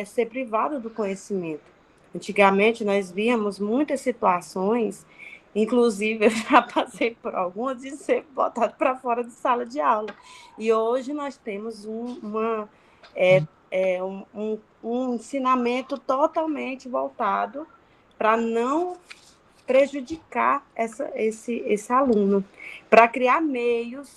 ser privada do conhecimento. Antigamente, nós víamos muitas situações, inclusive eu já passei por algumas, de ser botado para fora de sala de aula. E hoje nós temos um ensinamento totalmente voltado para não prejudicar esse aluno, para criar meios.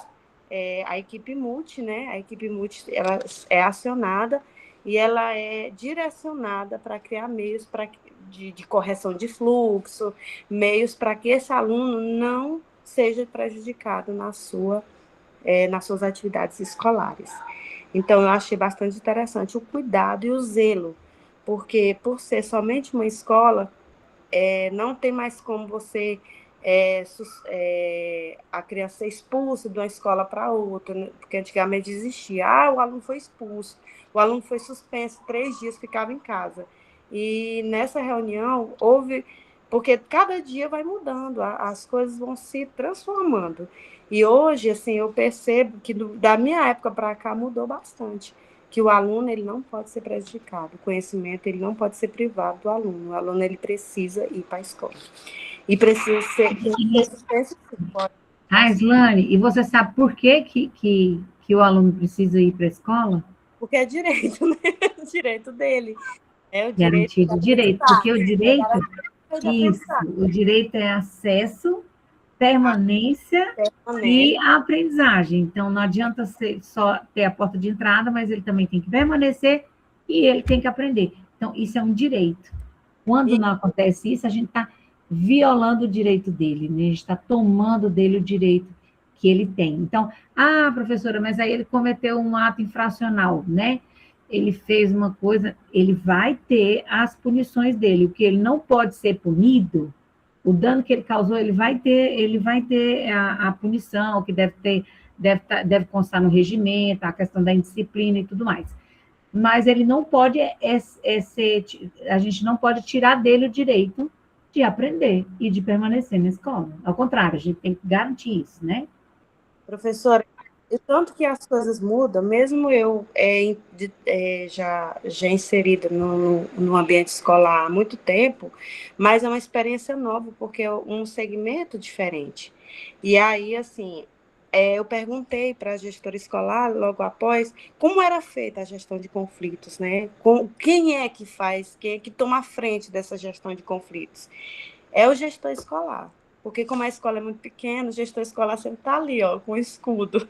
A equipe multi, né? A equipe multi ela é acionada e ela é direcionada para criar meios de correção de fluxo, meios para que esse aluno não seja prejudicado nas suas atividades escolares. Então, eu achei bastante interessante o cuidado e o zelo, porque por ser somente uma escola, não tem mais como você a criança ser expulsa de uma escola para outra, né? Porque antigamente existia, o aluno foi expulso, o aluno foi suspenso 3 dias, ficava em casa. E nessa reunião porque cada dia vai mudando, as coisas vão se transformando. E hoje, assim, eu percebo que da minha época para cá mudou bastante, que o aluno ele não pode ser prejudicado, o conhecimento ele não pode ser privado do aluno, o aluno ele precisa ir para a escola. E precisa ser... Islane, e você sabe por que o aluno precisa ir para a escola? Porque é direito, né? O direito dele. É o garantido o direito, porque o direito, o direito é acesso, permanência e aprendizagem. Então, não adianta só ter a porta de entrada, mas ele também tem que permanecer e ele tem que aprender. Então, isso é um direito. Quando não acontece isso, a gente está violando o direito dele, né? A gente está tomando dele o direito que ele tem. Então, professora, mas aí ele cometeu um ato infracional, né? Ele fez uma coisa, ele vai ter as punições dele. O que ele não pode ser punido, o dano que ele causou, ele vai ter a punição, que deve constar no regimento, a questão da indisciplina e tudo mais. Mas ele não pode a gente não pode tirar dele o direito de aprender e de permanecer na escola. Ao contrário, a gente tem que garantir isso, né? Professora, tanto que as coisas mudam, mesmo eu já inserida no ambiente escolar há muito tempo, mas é uma experiência nova, porque é um segmento diferente. E aí, assim, eu perguntei para a gestora escolar, logo após, como era feita a gestão de conflitos, né? Quem é que faz, quem é que toma a frente dessa gestão de conflitos? É o gestor escolar. Porque como a escola é muito pequena, o gestor escolar sempre está ali, com o escudo.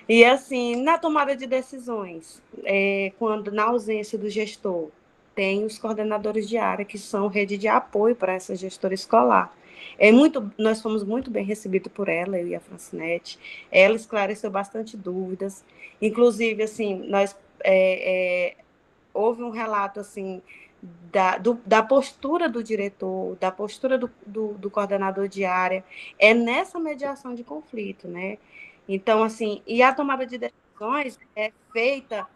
E assim, na tomada de decisões, quando na ausência do gestor, tem os coordenadores de área, que são rede de apoio para essa gestora escolar. Nós fomos muito bem recebidos por ela, eu e a Francinete. Ela esclareceu bastante dúvidas. Inclusive, assim, houve um relato, assim, da postura do diretor, da postura do coordenador de área, nessa mediação de conflito, né? Então, assim, e a tomada de decisões é feita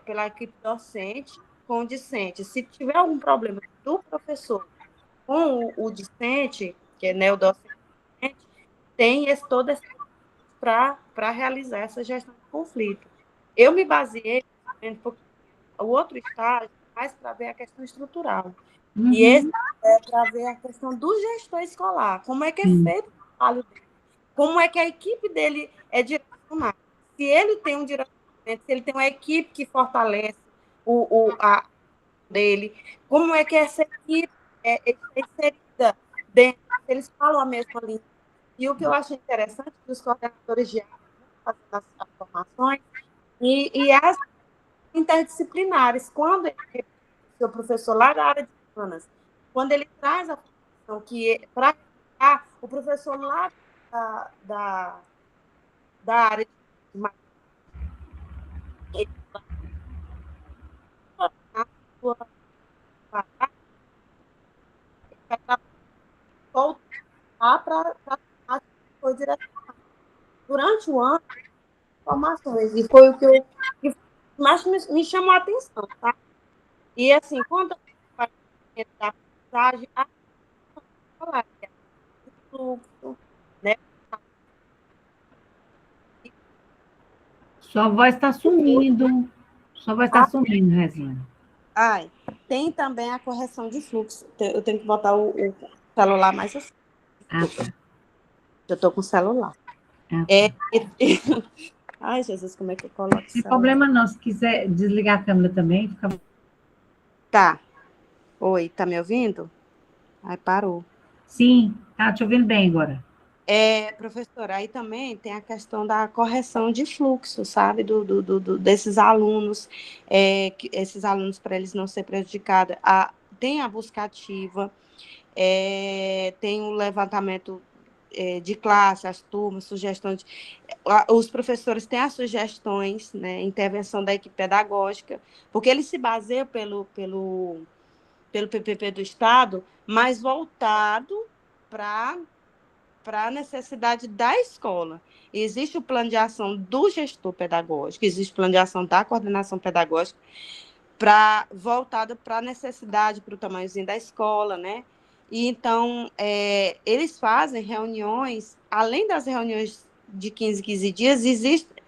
pela equipe docente com o discente. Se tiver algum problema do professor com o discente, que é o docente, tem todo esse para realizar essa gestão de conflito. Eu me baseei, porque o outro estágio mais para ver a questão estrutural. Uhum. E esse é para ver a questão do gestor escolar, como é que é feito o trabalho dele, como é que a equipe dele é direcionada. Se ele tem um direcionamento, se ele tem uma equipe que fortalece a dele, como é que essa equipe é inserida dentro, se eles falam a mesma língua. E o que eu achei interessante é que os coordenadores de área fazendo as formações e as interdisciplinares, quando ele, o professor lá da área de humanas, quando ele traz a formação que para o professor lá da área de ele na sua voltar para foi direcionado. Durante o ano, formações, e foi o que mais me chamou a atenção, tá? E assim, quando a gente vai da aprendizagem, a fluxo, né? Sua voz está sumindo. Sua voz está sumindo, Rezinha. Tem também a correção de fluxo. Eu tenho que botar o celular mais assim. Tá. Eu estou com o celular. Ai, Jesus, como é que eu coloco o celular? Não tem problema não, se quiser desligar a câmera também, fica... Tá. Oi, tá me ouvindo? Parou. Sim, tá te ouvindo bem agora. Professora, aí também tem a questão da correção de fluxo, sabe, desses alunos, esses alunos, para eles não serem prejudicados. Tem a busca ativa, tem o levantamento de classe, as turmas, sugestões. Os professores têm as sugestões, né, intervenção da equipe pedagógica, porque eles se baseiam pelo PPP do Estado, mas voltado para a necessidade da escola. Existe o plano de ação do gestor pedagógico, existe o plano de ação da coordenação pedagógica, voltada para a necessidade, para o tamanhozinho da escola, né? E então, eles fazem reuniões, além das reuniões de 15 dias,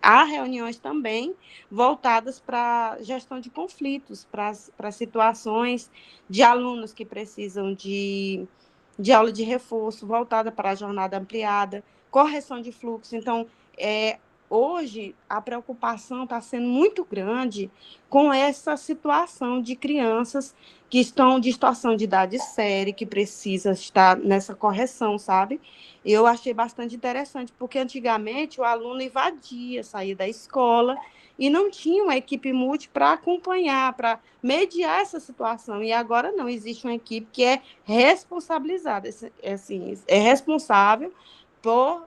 há reuniões também voltadas para gestão de conflitos, para situações de alunos que precisam de aula de reforço, voltada para a jornada ampliada, correção de fluxo. Então, hoje, a preocupação está sendo muito grande com essa situação de crianças que estão em distorção de idade séria, que precisa estar nessa correção, sabe? Eu achei bastante interessante, porque antigamente o aluno invadia, saía da escola e não tinha uma equipe multi para acompanhar, para mediar essa situação. E agora não, existe uma equipe que é responsabilizada, é responsável por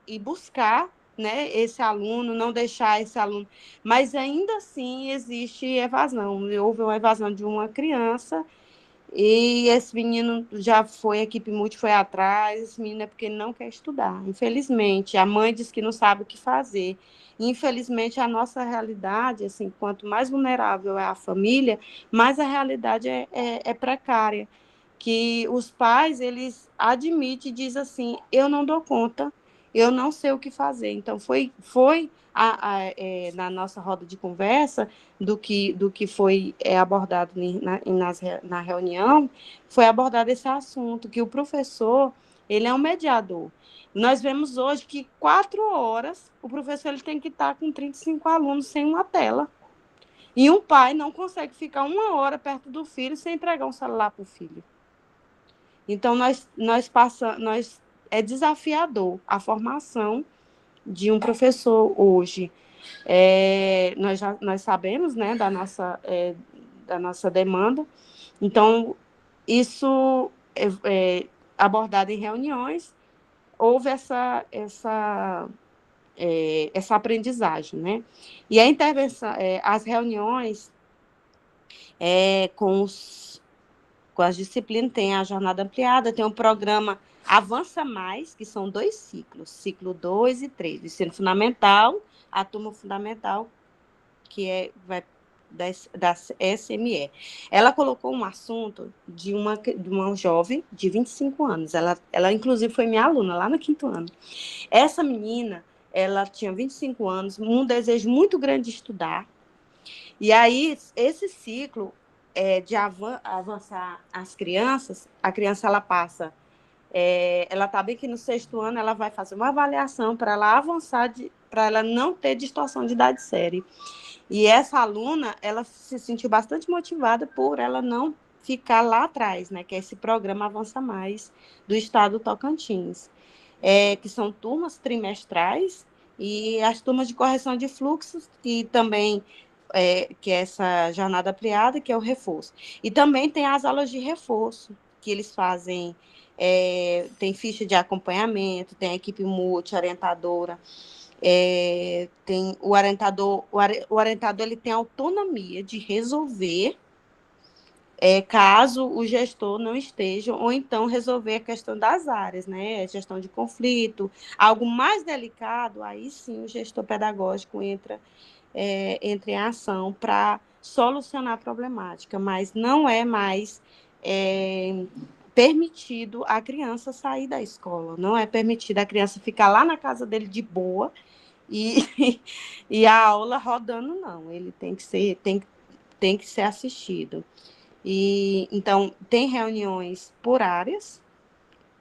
ir buscar, né, esse aluno, não deixar esse aluno. Mas ainda assim existe evasão. Houve uma evasão de uma criança e esse menino já foi, a equipe multi foi atrás, esse menino é porque ele não quer estudar, infelizmente. A mãe diz que não sabe o que fazer. Infelizmente, a nossa realidade, assim, quanto mais vulnerável é a família, mais a realidade é precária. Que os pais, eles admitem e dizem assim, eu não dou conta, eu não sei o que fazer. Então, foi na nossa roda de conversa, do que foi abordado na reunião, foi abordado esse assunto, que o professor, ele é um mediador. Nós vemos hoje que 4 horas o professor ele tem que estar com 35 alunos sem uma tela. E um pai não consegue ficar 1 hora perto do filho sem entregar um celular para o filho. Então, é desafiador a formação de um professor hoje. Nós sabemos, né, da nossa demanda. Então, isso é abordado em reuniões, houve essa aprendizagem, né? E a intervenção, as reuniões com as disciplinas, tem a jornada ampliada, tem um programa Avança Mais, que são 2 ciclos, ciclo 2 e 3, ensino fundamental, a turma fundamental, que vai da SME. Ela colocou um assunto de uma jovem de 25 anos, ela inclusive foi minha aluna lá no 5º ano. Essa menina, ela tinha 25 anos, um desejo muito grande de estudar, e aí esse ciclo de avançar as crianças, a criança ela passa, ela está bem que no 6º ano ela vai fazer uma avaliação para ela avançar, para ela não ter distorção de idade séria. E essa aluna, ela se sentiu bastante motivada por ela não ficar lá atrás, né, que é esse programa Avança Mais do Estado do Tocantins, que são turmas trimestrais e as turmas de correção de fluxos, e também que é essa jornada ampliada, que é o reforço. E também tem as aulas de reforço, que eles fazem, tem ficha de acompanhamento, tem a equipe multi, orientadora, tem o orientador ele tem autonomia de resolver caso o gestor não esteja, ou então resolver a questão das áreas, né? Gestão de conflito, algo mais delicado, aí sim o gestor pedagógico entra em ação para solucionar a problemática, mas não é mais permitido a criança sair da escola, não é permitido a criança ficar lá na casa dele de boa e a aula rodando, não, ele tem que ser assistido. E, então, tem reuniões por áreas,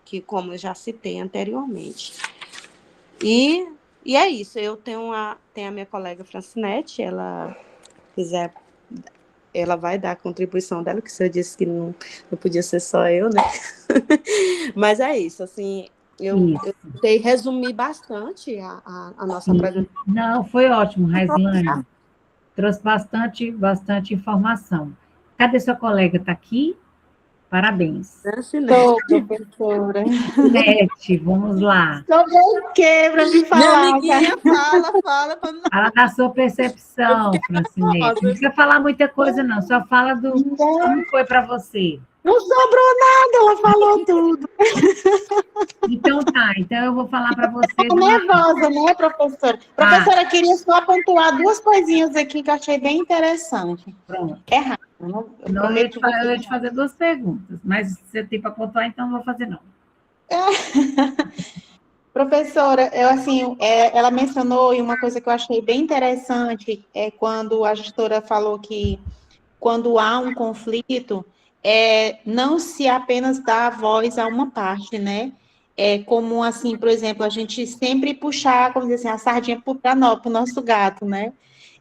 que como eu já citei anteriormente. E é isso, eu tenho a minha colega Francinete, ela vai dar a contribuição dela, que eu disse que não podia ser só eu, né? Mas é isso, assim, Eu Isso. tentei resumir bastante a nossa Sim. apresentação. Não, foi ótimo, Raislane. Trouxe bastante informação. Cadê sua colega? Está aqui? Parabéns. Estou, professora. Nete, vamos lá. Estou bem quebra de Minha falar, amiguinha fala para não. Fala da sua percepção, Francinete. Não precisa falar muita coisa, não. Só fala do como foi para você. Não sobrou nada, ela falou tudo. Então tá, então eu vou falar para você. Estou nervosa, né, professora? Professora, queria só pontuar duas coisinhas aqui que eu achei bem interessante. Pronto. É rápido. Não, eu ia te fazer duas perguntas, mas se você tem para pontuar, então não vou fazer, não. Professora, ela mencionou, e uma coisa que eu achei bem interessante, é quando a gestora falou que quando há um conflito, não se apenas dá voz a uma parte, né? É como, assim, por exemplo, a gente sempre puxar, como dizer assim, a sardinha para o nosso gato, né?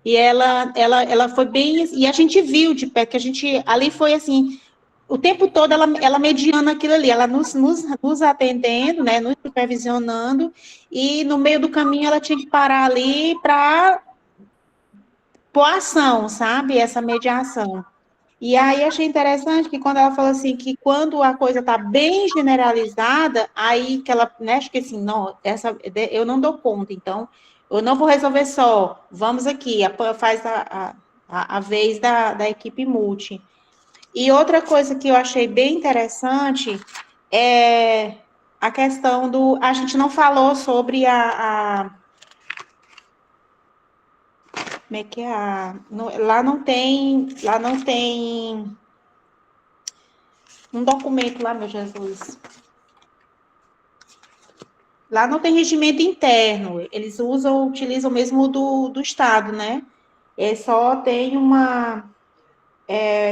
E ela foi bem, e a gente viu de pé, que a gente, ali foi assim, o tempo todo ela mediando aquilo ali, ela nos atendendo, né, nos supervisionando, e no meio do caminho ela tinha que parar ali para pôr ação, sabe, essa mediação. E aí achei interessante que quando ela falou assim, que quando a coisa está bem generalizada, aí que ela, né, acho que assim, não, eu não dou conta, então eu não vou resolver só, vamos aqui, faz a vez da equipe multi. E outra coisa que eu achei bem interessante é a questão a gente não falou sobre como é que é lá não tem um documento lá, meu Jesus. Lá não tem regimento interno, eles utilizam mesmo do Estado, né? Só tem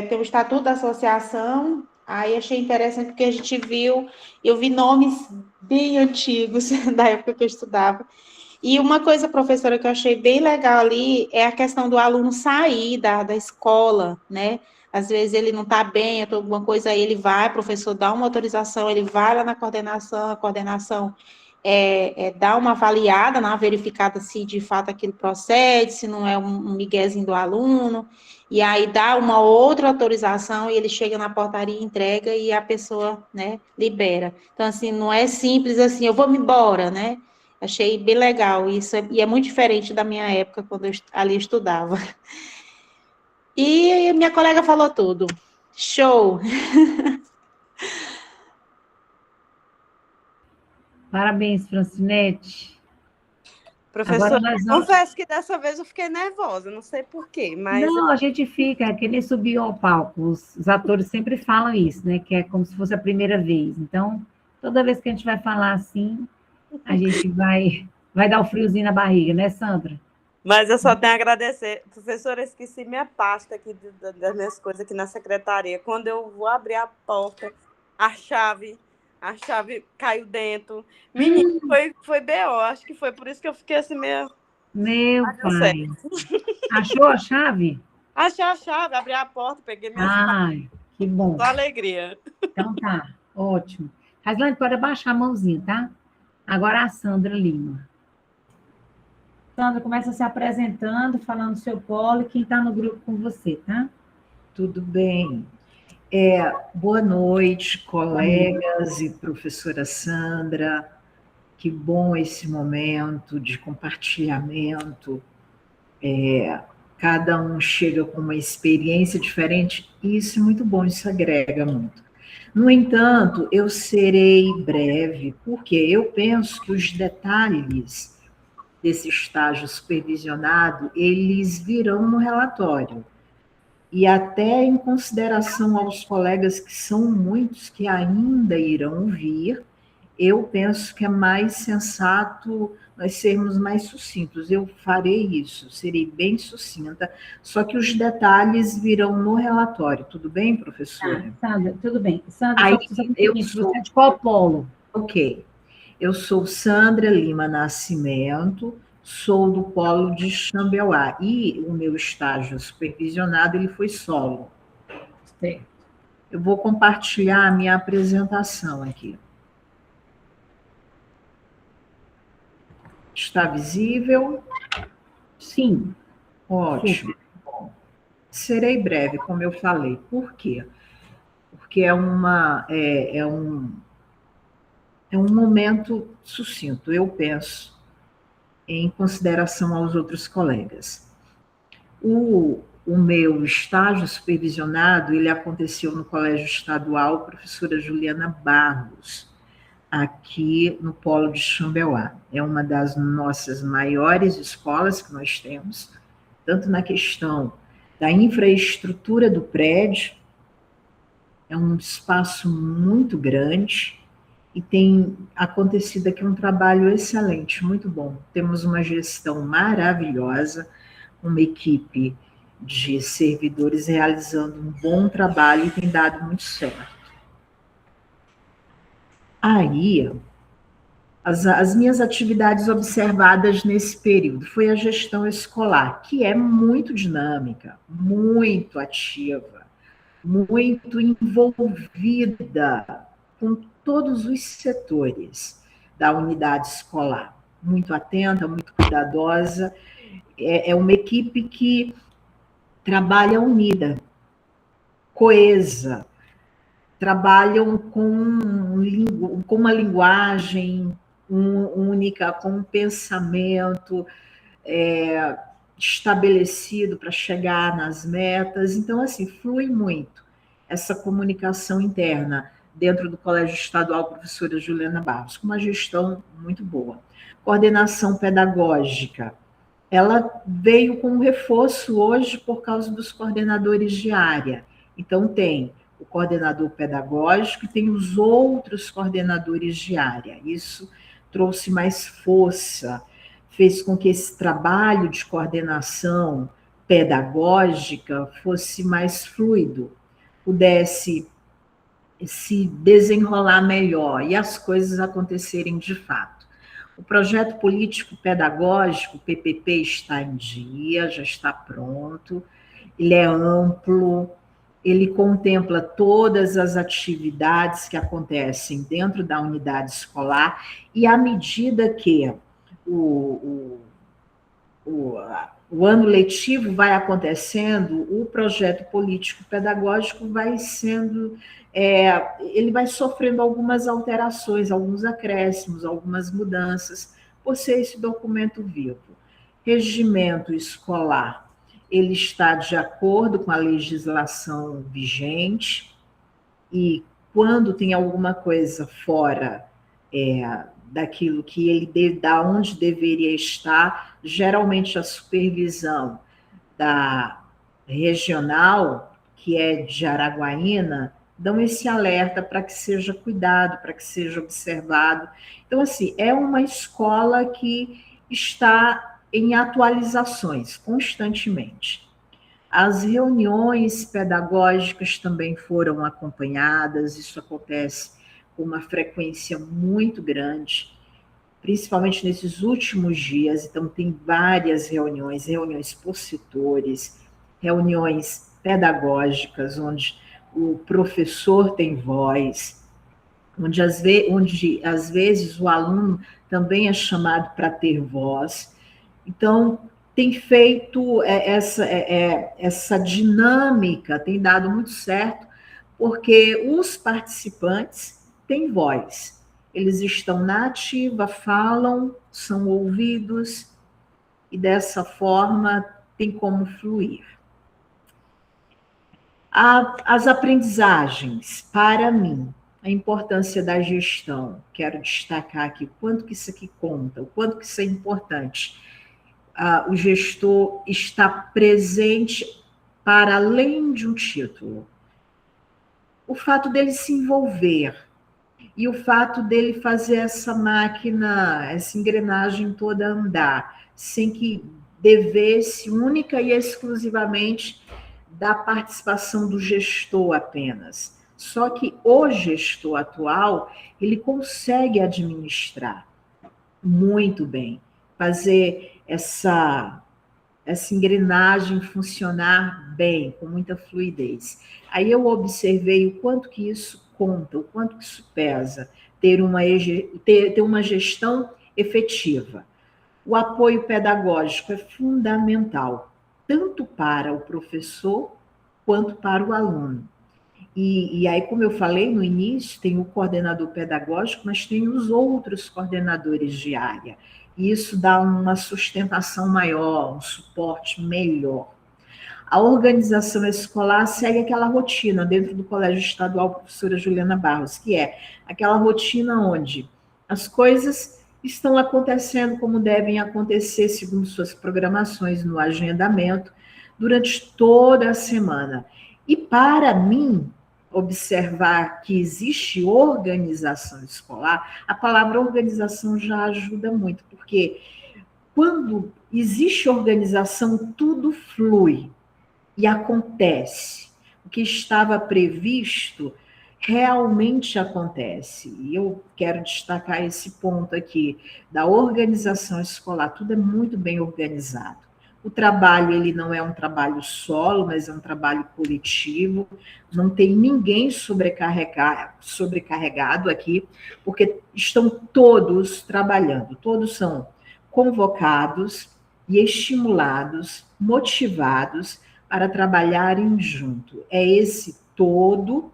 tem o Estatuto da Associação, aí achei interessante porque a gente eu vi nomes bem antigos da época que eu estudava. E uma coisa, professora, que eu achei bem legal ali é a questão do aluno sair da escola, né? Às vezes ele não está bem, ou alguma coisa, aí ele vai, o professor dá uma autorização, ele vai lá na coordenação, a coordenação dá uma avaliada, uma verificada se de fato aquilo procede, se não é um miguezinho do aluno, e aí dá uma outra autorização e ele chega na portaria, entrega e a pessoa, né, libera. Então, assim, não é simples assim, eu vou me embora, né? Achei bem legal isso, e é muito diferente da minha época, quando eu ali estudava. E minha colega falou tudo. Show! Parabéns, Francinete. Professora, confesso que dessa vez eu fiquei nervosa, não sei porquê, mas... Não, a gente fica, que nem subiu ao palco. Os atores sempre falam isso, né? Que é como se fosse a primeira vez. Então, toda vez que a gente vai falar assim, a gente vai dar o friozinho na barriga, né, Sandra? Mas eu só tenho a agradecer. Professora, eu esqueci minha pasta aqui das minhas coisas aqui na secretaria. Quando eu vou abrir a porta, a chave caiu dentro. Menino, foi B.O. Acho que foi por isso que eu fiquei assim meio... Meu pai. Achou a chave? Achei a chave, abri a porta, peguei minha chave. Que bom. Só alegria. Então tá, ótimo. Raislane, pode abaixar a mãozinha, tá? Agora a Sandra Lima. Sandra, começa se apresentando, falando do seu polo e quem está no grupo com você, tá? Tudo bem. Boa noite, colegas e professora Sandra. Que bom esse momento de compartilhamento. Cada um chega com uma experiência diferente e isso é muito bom, isso agrega muito. No entanto, eu serei breve, porque eu penso que os detalhes desse estágio supervisionado, eles virão no relatório. E até em consideração aos colegas que são muitos que ainda irão vir, eu penso que é mais sensato nós sermos mais sucintos. Eu farei isso, serei bem sucinta, só que os detalhes virão no relatório. Tudo bem, professora? Sandra, tudo bem. Sandra, aí, eu sou de qual polo? Ok. Eu sou Sandra Lima Nascimento, sou do polo de Xambeuá, e o meu estágio supervisionado ele foi solo. Certo. Eu vou compartilhar a minha apresentação aqui. Está visível? Sim. Ótimo. Bom, serei breve, como eu falei. Por quê? Porque é um momento sucinto, eu penso, em consideração aos outros colegas. O meu estágio supervisionado, ele aconteceu no Colégio Estadual Professora Juliana Barros, aqui no Polo de Xambeuá. É uma das nossas maiores escolas que nós temos, tanto na questão da infraestrutura do prédio, é um espaço muito grande, e tem acontecido aqui um trabalho excelente, muito bom. Temos uma gestão maravilhosa, uma equipe de servidores realizando um bom trabalho e tem dado muito certo. Aí, as minhas atividades observadas nesse período foi a gestão escolar, que é muito dinâmica, muito ativa, muito envolvida com todos os setores da unidade escolar, muito atenta, muito cuidadosa. É uma equipe que trabalha unida, coesa, trabalham com uma linguagem única, com um pensamento estabelecido para chegar nas metas. Então, assim, flui muito essa comunicação interna dentro do Colégio Estadual Professora Juliana Barros, com uma gestão muito boa. Coordenação pedagógica, ela veio com um reforço hoje por causa dos coordenadores de área. Então, tem o coordenador pedagógico e tem os outros coordenadores de área. Isso trouxe mais força, fez com que esse trabalho de coordenação pedagógica fosse mais fluido, pudesse se desenrolar melhor e as coisas acontecerem de fato. O projeto político pedagógico, PPP, está em dia, já está pronto, ele é amplo, ele contempla todas as atividades que acontecem dentro da unidade escolar, e à medida que o ano letivo vai acontecendo, o projeto político pedagógico vai sendo, ele vai sofrendo algumas alterações, alguns acréscimos, algumas mudanças, por ser esse documento vivo. Regimento escolar, ele está de acordo com a legislação vigente, e quando tem alguma coisa fora daquilo que ele, da onde deveria estar, geralmente a supervisão da regional, que é de Araguaína, dão esse alerta para que seja cuidado, para que seja observado. Então, assim, é uma escola que está em atualizações constantemente. As reuniões pedagógicas também foram acompanhadas, isso acontece com uma frequência muito grande, principalmente nesses últimos dias. Então, tem várias reuniões por setores, reuniões pedagógicas, onde o professor tem voz, onde às vezes o aluno também é chamado para ter voz. Então, tem feito essa dinâmica, tem dado muito certo, porque os participantes têm voz, eles estão na ativa, falam, são ouvidos, e dessa forma tem como fluir. As aprendizagens, para mim, a importância da gestão, quero destacar aqui o quanto que isso aqui conta, o quanto que isso é importante. O gestor está presente para além de um título. O fato dele se envolver e o fato dele fazer essa máquina, essa engrenagem toda andar, sem que devesse única e exclusivamente da participação do gestor apenas. Só que o gestor atual, ele consegue administrar muito bem, fazer essa engrenagem funcionar bem, com muita fluidez. Aí eu observei o quanto que isso conta, o quanto que isso pesa, ter uma gestão efetiva. O apoio pedagógico é fundamental, tanto para o professor quanto para o aluno. E aí, como eu falei no início, tem o coordenador pedagógico, mas tem os outros coordenadores de área. E isso dá uma sustentação maior, um suporte melhor. A organização escolar segue aquela rotina dentro do Colégio Estadual Professora Juliana Barros, que é aquela rotina onde as coisas estão acontecendo como devem acontecer, segundo suas programações no agendamento, durante toda a semana. E para mim, observar que existe organização escolar, a palavra organização já ajuda muito, porque quando existe organização, tudo flui e acontece. O que estava previsto realmente acontece. E eu quero destacar esse ponto aqui da organização escolar. Tudo é muito bem organizado. O trabalho, ele não é um trabalho solo, mas é um trabalho coletivo. Não tem ninguém sobrecarregado aqui, porque estão todos trabalhando. Todos são convocados e estimulados, motivados para trabalharem junto. É esse todo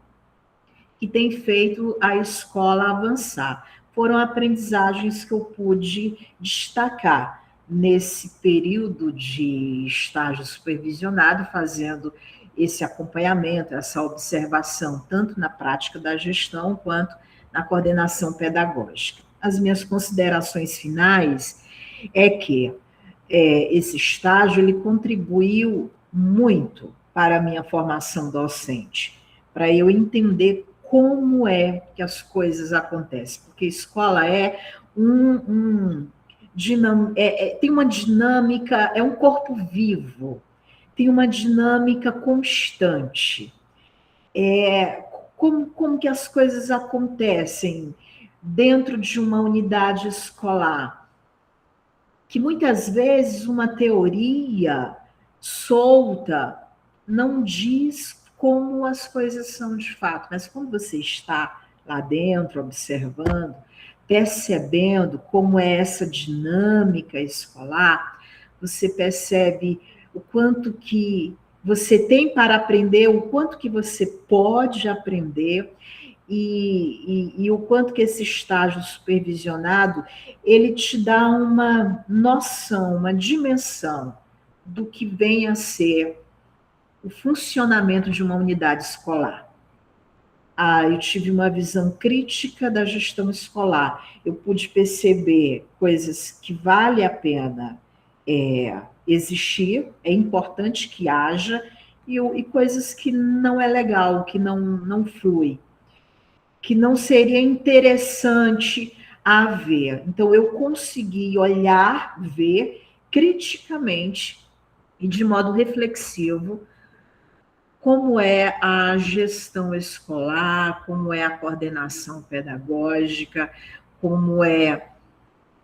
que tem feito a escola avançar. Foram aprendizagens que eu pude destacar nesse período de estágio supervisionado, fazendo esse acompanhamento, essa observação, tanto na prática da gestão quanto na coordenação pedagógica. As minhas considerações finais é que esse estágio ele contribuiu muito para a minha formação docente, para eu entender como é que as coisas acontecem, porque escola tem uma dinâmica, é um corpo vivo, tem uma dinâmica constante. Como que as coisas acontecem dentro de uma unidade escolar? Que muitas vezes uma teoria solta não diz como as coisas são de fato, mas quando você está lá dentro, observando, percebendo como é essa dinâmica escolar, você percebe o quanto que você tem para aprender, o quanto que você pode aprender e o quanto que esse estágio supervisionado, ele te dá uma noção, uma dimensão do que vem a ser o funcionamento de uma unidade escolar. Eu tive uma visão crítica da gestão escolar. Eu pude perceber coisas que vale a pena existir, é importante que haja, e coisas que não é legal, que não flui, que não seria interessante haver. Então, eu consegui olhar, ver criticamente e de modo reflexivo como é a gestão escolar, como é a coordenação pedagógica, como é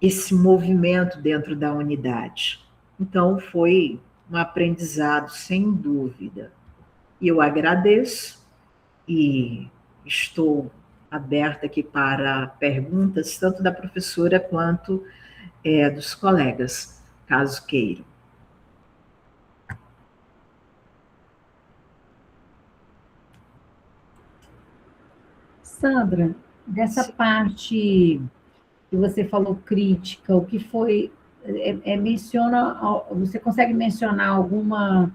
esse movimento dentro da unidade. Então, foi um aprendizado, sem dúvida. E eu agradeço e estou aberta aqui para perguntas, tanto da professora quanto dos colegas, caso queiram. Sandra, dessa parte que você falou crítica, o que foi, você consegue mencionar alguma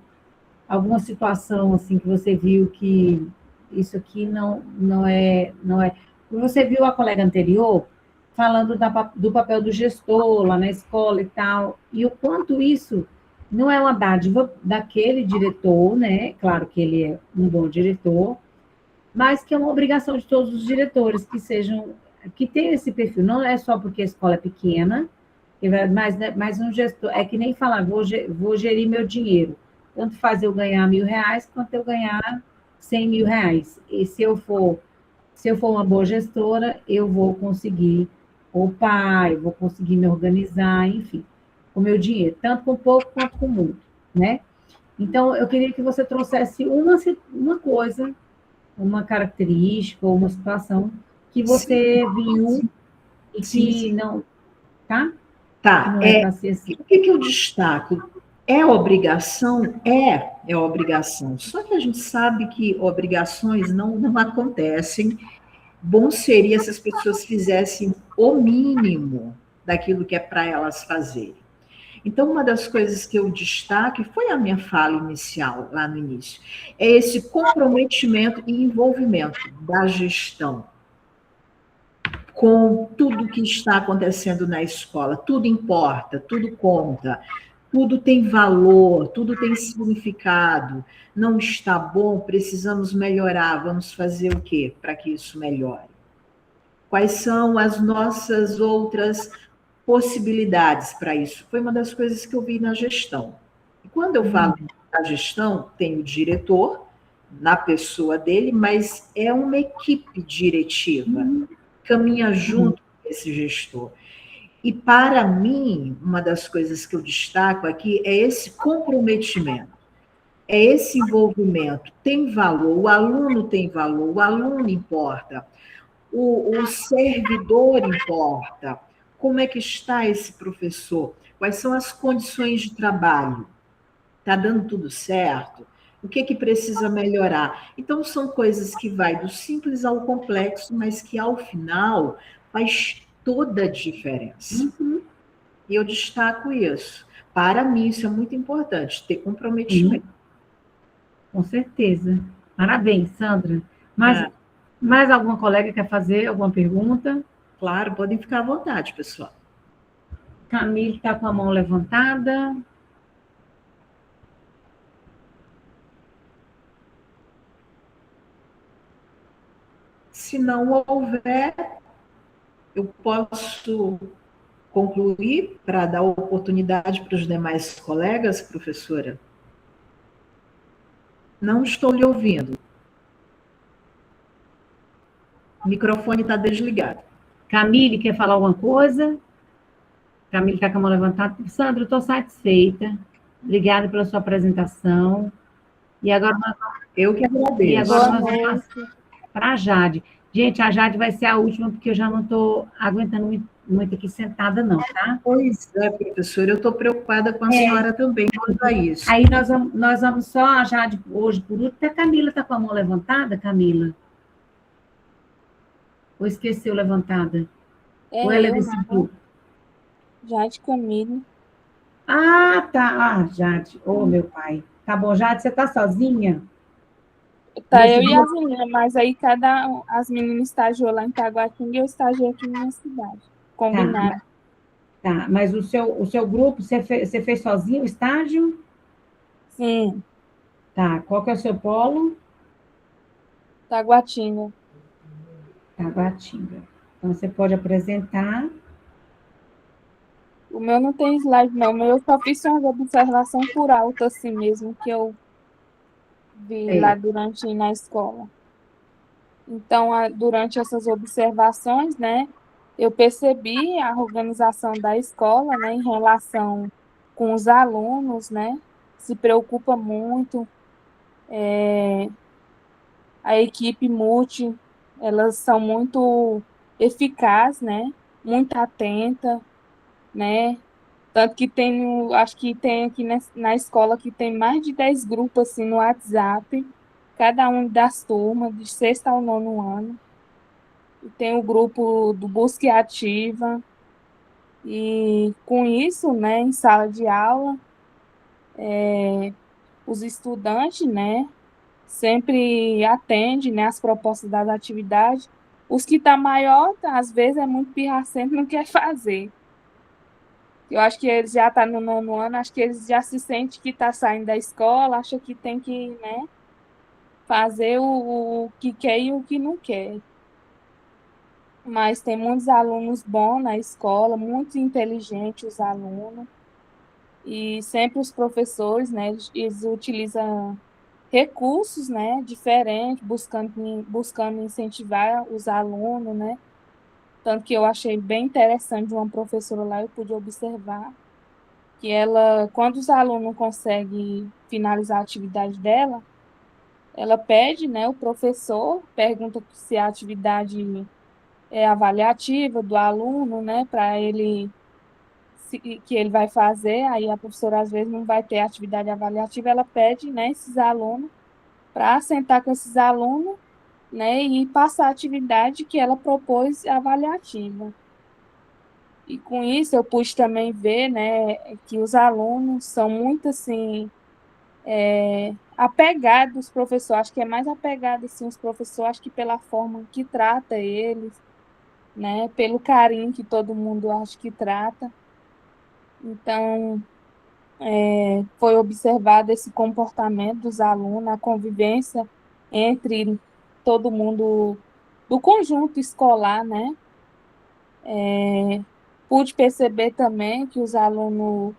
situação assim que você viu que isso aqui não é. Você viu a colega anterior falando do papel do gestor lá na escola e tal, e o quanto isso não é uma dádiva daquele diretor, né? Claro que ele é um bom diretor, mas que é uma obrigação de todos os diretores que tenham esse perfil. Não é só porque a escola é pequena, mas um gestor, é que nem falar, vou gerir meu dinheiro. Tanto faz eu ganhar R$1.000, quanto eu ganhar R$100.000. E se eu for uma boa gestora, eu vou conseguir poupar, eu vou conseguir me organizar, enfim, com o meu dinheiro, tanto com pouco quanto com muito, né? Então, eu queria que você trouxesse uma coisa, uma característica ou uma situação que você viu e que não... Tá? Tá, Não é para ser assim. o que eu destaco? É obrigação? É obrigação. Só que a gente sabe que obrigações não acontecem. Bom seria se as pessoas fizessem o mínimo daquilo que é para elas fazerem. Então, uma das coisas que eu destaco, foi a minha fala inicial, lá no início, é esse comprometimento e envolvimento da gestão com tudo que está acontecendo na escola. Tudo importa, tudo conta, tudo tem valor, tudo tem significado. Não está bom, precisamos melhorar. Vamos fazer o quê para que isso melhore? Quais são as nossas outras possibilidades para isso? Foi uma das coisas que eu vi na gestão. E quando eu falo da gestão, tem o diretor, na pessoa dele, mas é uma equipe diretiva, caminha junto com esse gestor. E, para mim, uma das coisas que eu destaco aqui é esse comprometimento, é esse envolvimento. Tem valor, o aluno tem valor, o aluno importa, o servidor importa. Como é que está esse professor? Quais são as condições de trabalho? Está dando tudo certo? O que precisa melhorar? Então, são coisas que vai do simples ao complexo, mas que, ao final, faz toda a diferença. E eu destaco isso. Para mim, isso é muito importante, ter comprometimento. Com certeza. Parabéns, Sandra. Mais alguma colega quer fazer alguma pergunta? Claro, podem ficar à vontade, pessoal. Camille está com a mão levantada. Se não houver, eu posso concluir para dar oportunidade para os demais colegas, professora? Não estou lhe ouvindo. O microfone está desligado. Camille, quer falar alguma coisa? Camille está com a mão levantada. Sandra, estou satisfeita. Obrigada pela sua apresentação. E agora eu que agradeço. E agora nós vamos para a Jade. Gente, a Jade vai ser a última, porque eu já não estou aguentando muito aqui sentada, não, tá? Pois é, professora, eu estou preocupada com a senhora também quanto a isso. Aí nós vamos só a Jade hoje por último. Até a Camila está com a mão levantada, Camila? Ou esqueceu levantada? Ou ela é desse grupo? Jade Camila. Ah, tá. Ah, Jade. Ô, meu pai. Tá bom, Jade, você está sozinha? Tá, eu e as meninas, mas aí as meninas estagiou lá em Taguatinga e eu estagiei aqui na minha cidade. Combinado. Tá, mas o seu grupo, você fez sozinho o estágio? Sim. Tá, qual que é o seu polo? Taguatinga. Taguatinga. Então, você pode apresentar. O meu não tem slide, não. O meu eu só fiz uma observação por alto, assim mesmo, que eu vi lá na escola. Então, durante essas observações, né, eu percebi a organização da escola, né, em relação com os alunos, né, se preocupa muito. A equipe multi, elas são muito eficazes, né, muito atenta, né, tanto que acho que tem aqui na escola que tem mais de 10 grupos assim no WhatsApp, cada um das turmas, de 6º ao 9º ano. E tem o grupo do Busca Ativa. E com isso, né, em sala de aula, os estudantes, né, sempre atendem, né, as propostas das atividades. Os que estão maior, às vezes, é muito pirracento, não quer fazer. Eu acho que eles já estão no 9º ano, acho que eles já se sentem que está saindo da escola, acham que tem que, né, fazer o que quer e o que não quer. Mas tem muitos alunos bons na escola, muito inteligentes os alunos, e sempre os professores, né, eles utilizam recursos, né, diferentes, buscando incentivar os alunos, né. Tanto que eu achei bem interessante de uma professora lá, eu pude observar que ela, quando os alunos não conseguem finalizar a atividade dela, ela pede, né, o professor pergunta se a atividade é avaliativa do aluno, né, para ele que ele vai fazer, aí a professora às vezes não vai ter atividade avaliativa, ela pede, né, esses alunos para sentar com esses alunos, né, e passar a atividade que ela propôs avaliativa. E com isso eu pude também ver, né, que os alunos são muito assim apegados aos professores, acho que é mais apegado assim os professores, acho que pela forma que trata eles, né, pelo carinho que todo mundo acho que trata. Então, foi observado esse comportamento dos alunos, a convivência entre todo mundo do conjunto escolar, né? Pude perceber também que os alunos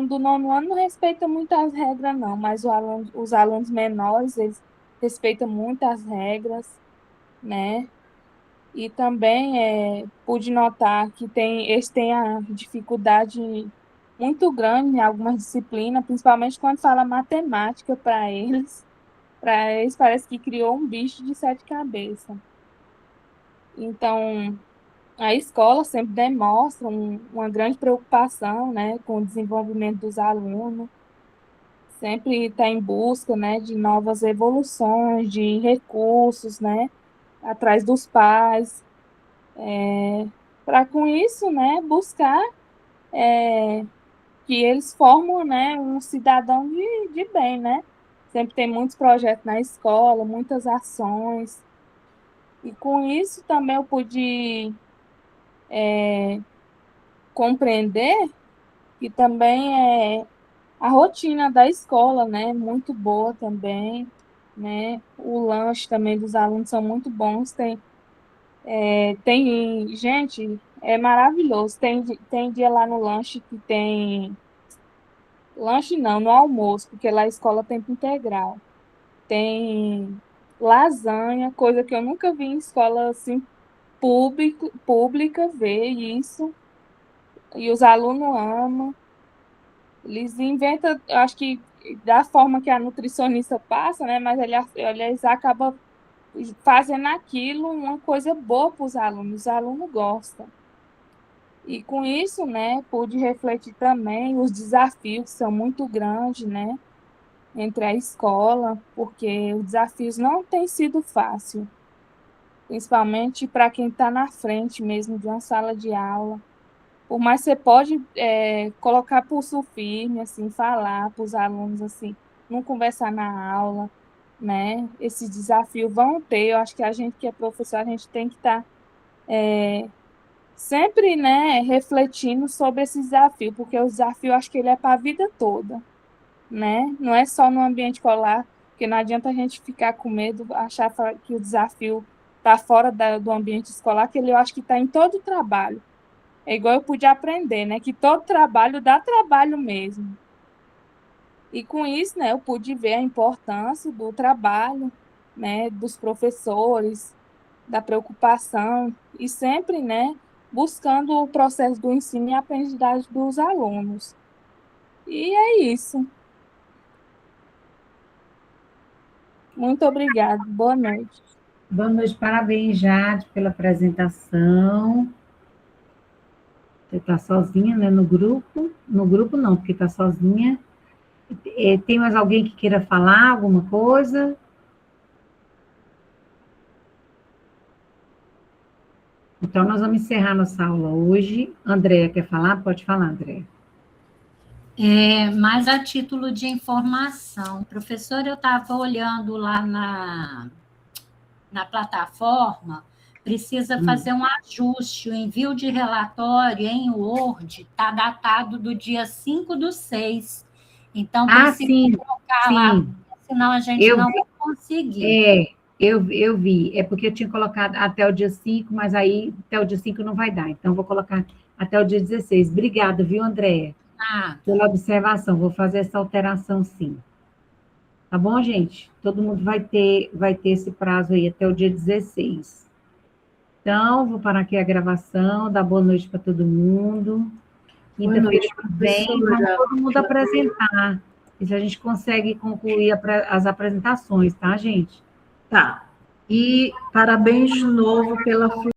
do nono ano não respeitam muito as regras, não, mas os alunos menores, eles respeitam muito as regras, né? E também pude notar que eles têm a dificuldade muito grande em algumas disciplinas, principalmente quando fala matemática para eles. Para eles parece que criou um bicho de 7 cabeças. Então, a escola sempre demonstra uma grande preocupação, né, com o desenvolvimento dos alunos, sempre está em busca, né, de novas evoluções, de recursos, né, atrás dos pais, para com isso, né, buscar que eles formam, né, um cidadão de bem, né? Sempre tem muitos projetos na escola, muitas ações. E com isso também eu pude compreender que também a rotina da escola, né, muito boa também, né? O lanche também dos alunos são muito bons. Gente, é maravilhoso. Tem dia lá no lanche que tem lanche não, no almoço, porque lá a escola é tempo integral. Tem lasanha, coisa que eu nunca vi em escola assim pública ver isso. E os alunos amam. Eles inventam, eu acho que da forma que a nutricionista passa, né? Mas eles acabam fazendo aquilo uma coisa boa para os alunos. Os alunos gostam. E com isso, né, pude refletir também os desafios que são muito grandes, né, entre a escola, porque os desafios não têm sido fácil, principalmente para quem está na frente mesmo de uma sala de aula. Por mais que você pode colocar pulso firme, assim, falar para os alunos, assim, não conversar na aula, né, esses desafios vão ter. Eu acho que a gente que é professor, a gente tem que estar sempre, né, refletindo sobre esse desafio, porque o desafio, acho que ele é para a vida toda, né? Não é só no ambiente escolar, porque não adianta a gente ficar com medo, achar que o desafio está fora do ambiente escolar, que eu acho que está em todo o trabalho. É igual eu pude aprender, né, que todo trabalho dá trabalho mesmo. E com isso, né, eu pude ver a importância do trabalho, né, dos professores, da preocupação, e sempre, né, buscando o processo do ensino e aprendizagem dos alunos. E é isso. Muito obrigada. Boa noite. Boa noite, parabéns, Jade, pela apresentação. Você está sozinha, né, no grupo? No grupo não, porque está sozinha. Tem mais alguém que queira falar alguma coisa? Então, nós vamos encerrar nossa aula hoje. Andréa, quer falar? Pode falar, Andréa. Mas a título de informação, professor, eu estava olhando lá na plataforma, precisa fazer um ajuste, o envio de relatório em Word está datado do dia 5/6. Então, precisa colocar lá, senão a gente não vai conseguir. Eu vi. É porque eu tinha colocado até o dia 5, mas aí até o dia 5 não vai dar. Então, vou colocar até o dia 16. Obrigada, viu, Andréa? Pela observação. Vou fazer essa alteração, sim. Tá bom, gente? Todo mundo vai ter esse prazo aí até o dia 16. Então, vou parar aqui a gravação, dar boa noite para todo mundo. Quinta-feira que vem, vamos todo mundo apresentar. E se a gente consegue concluir as apresentações, tá, gente? Tá. E parabéns de novo pela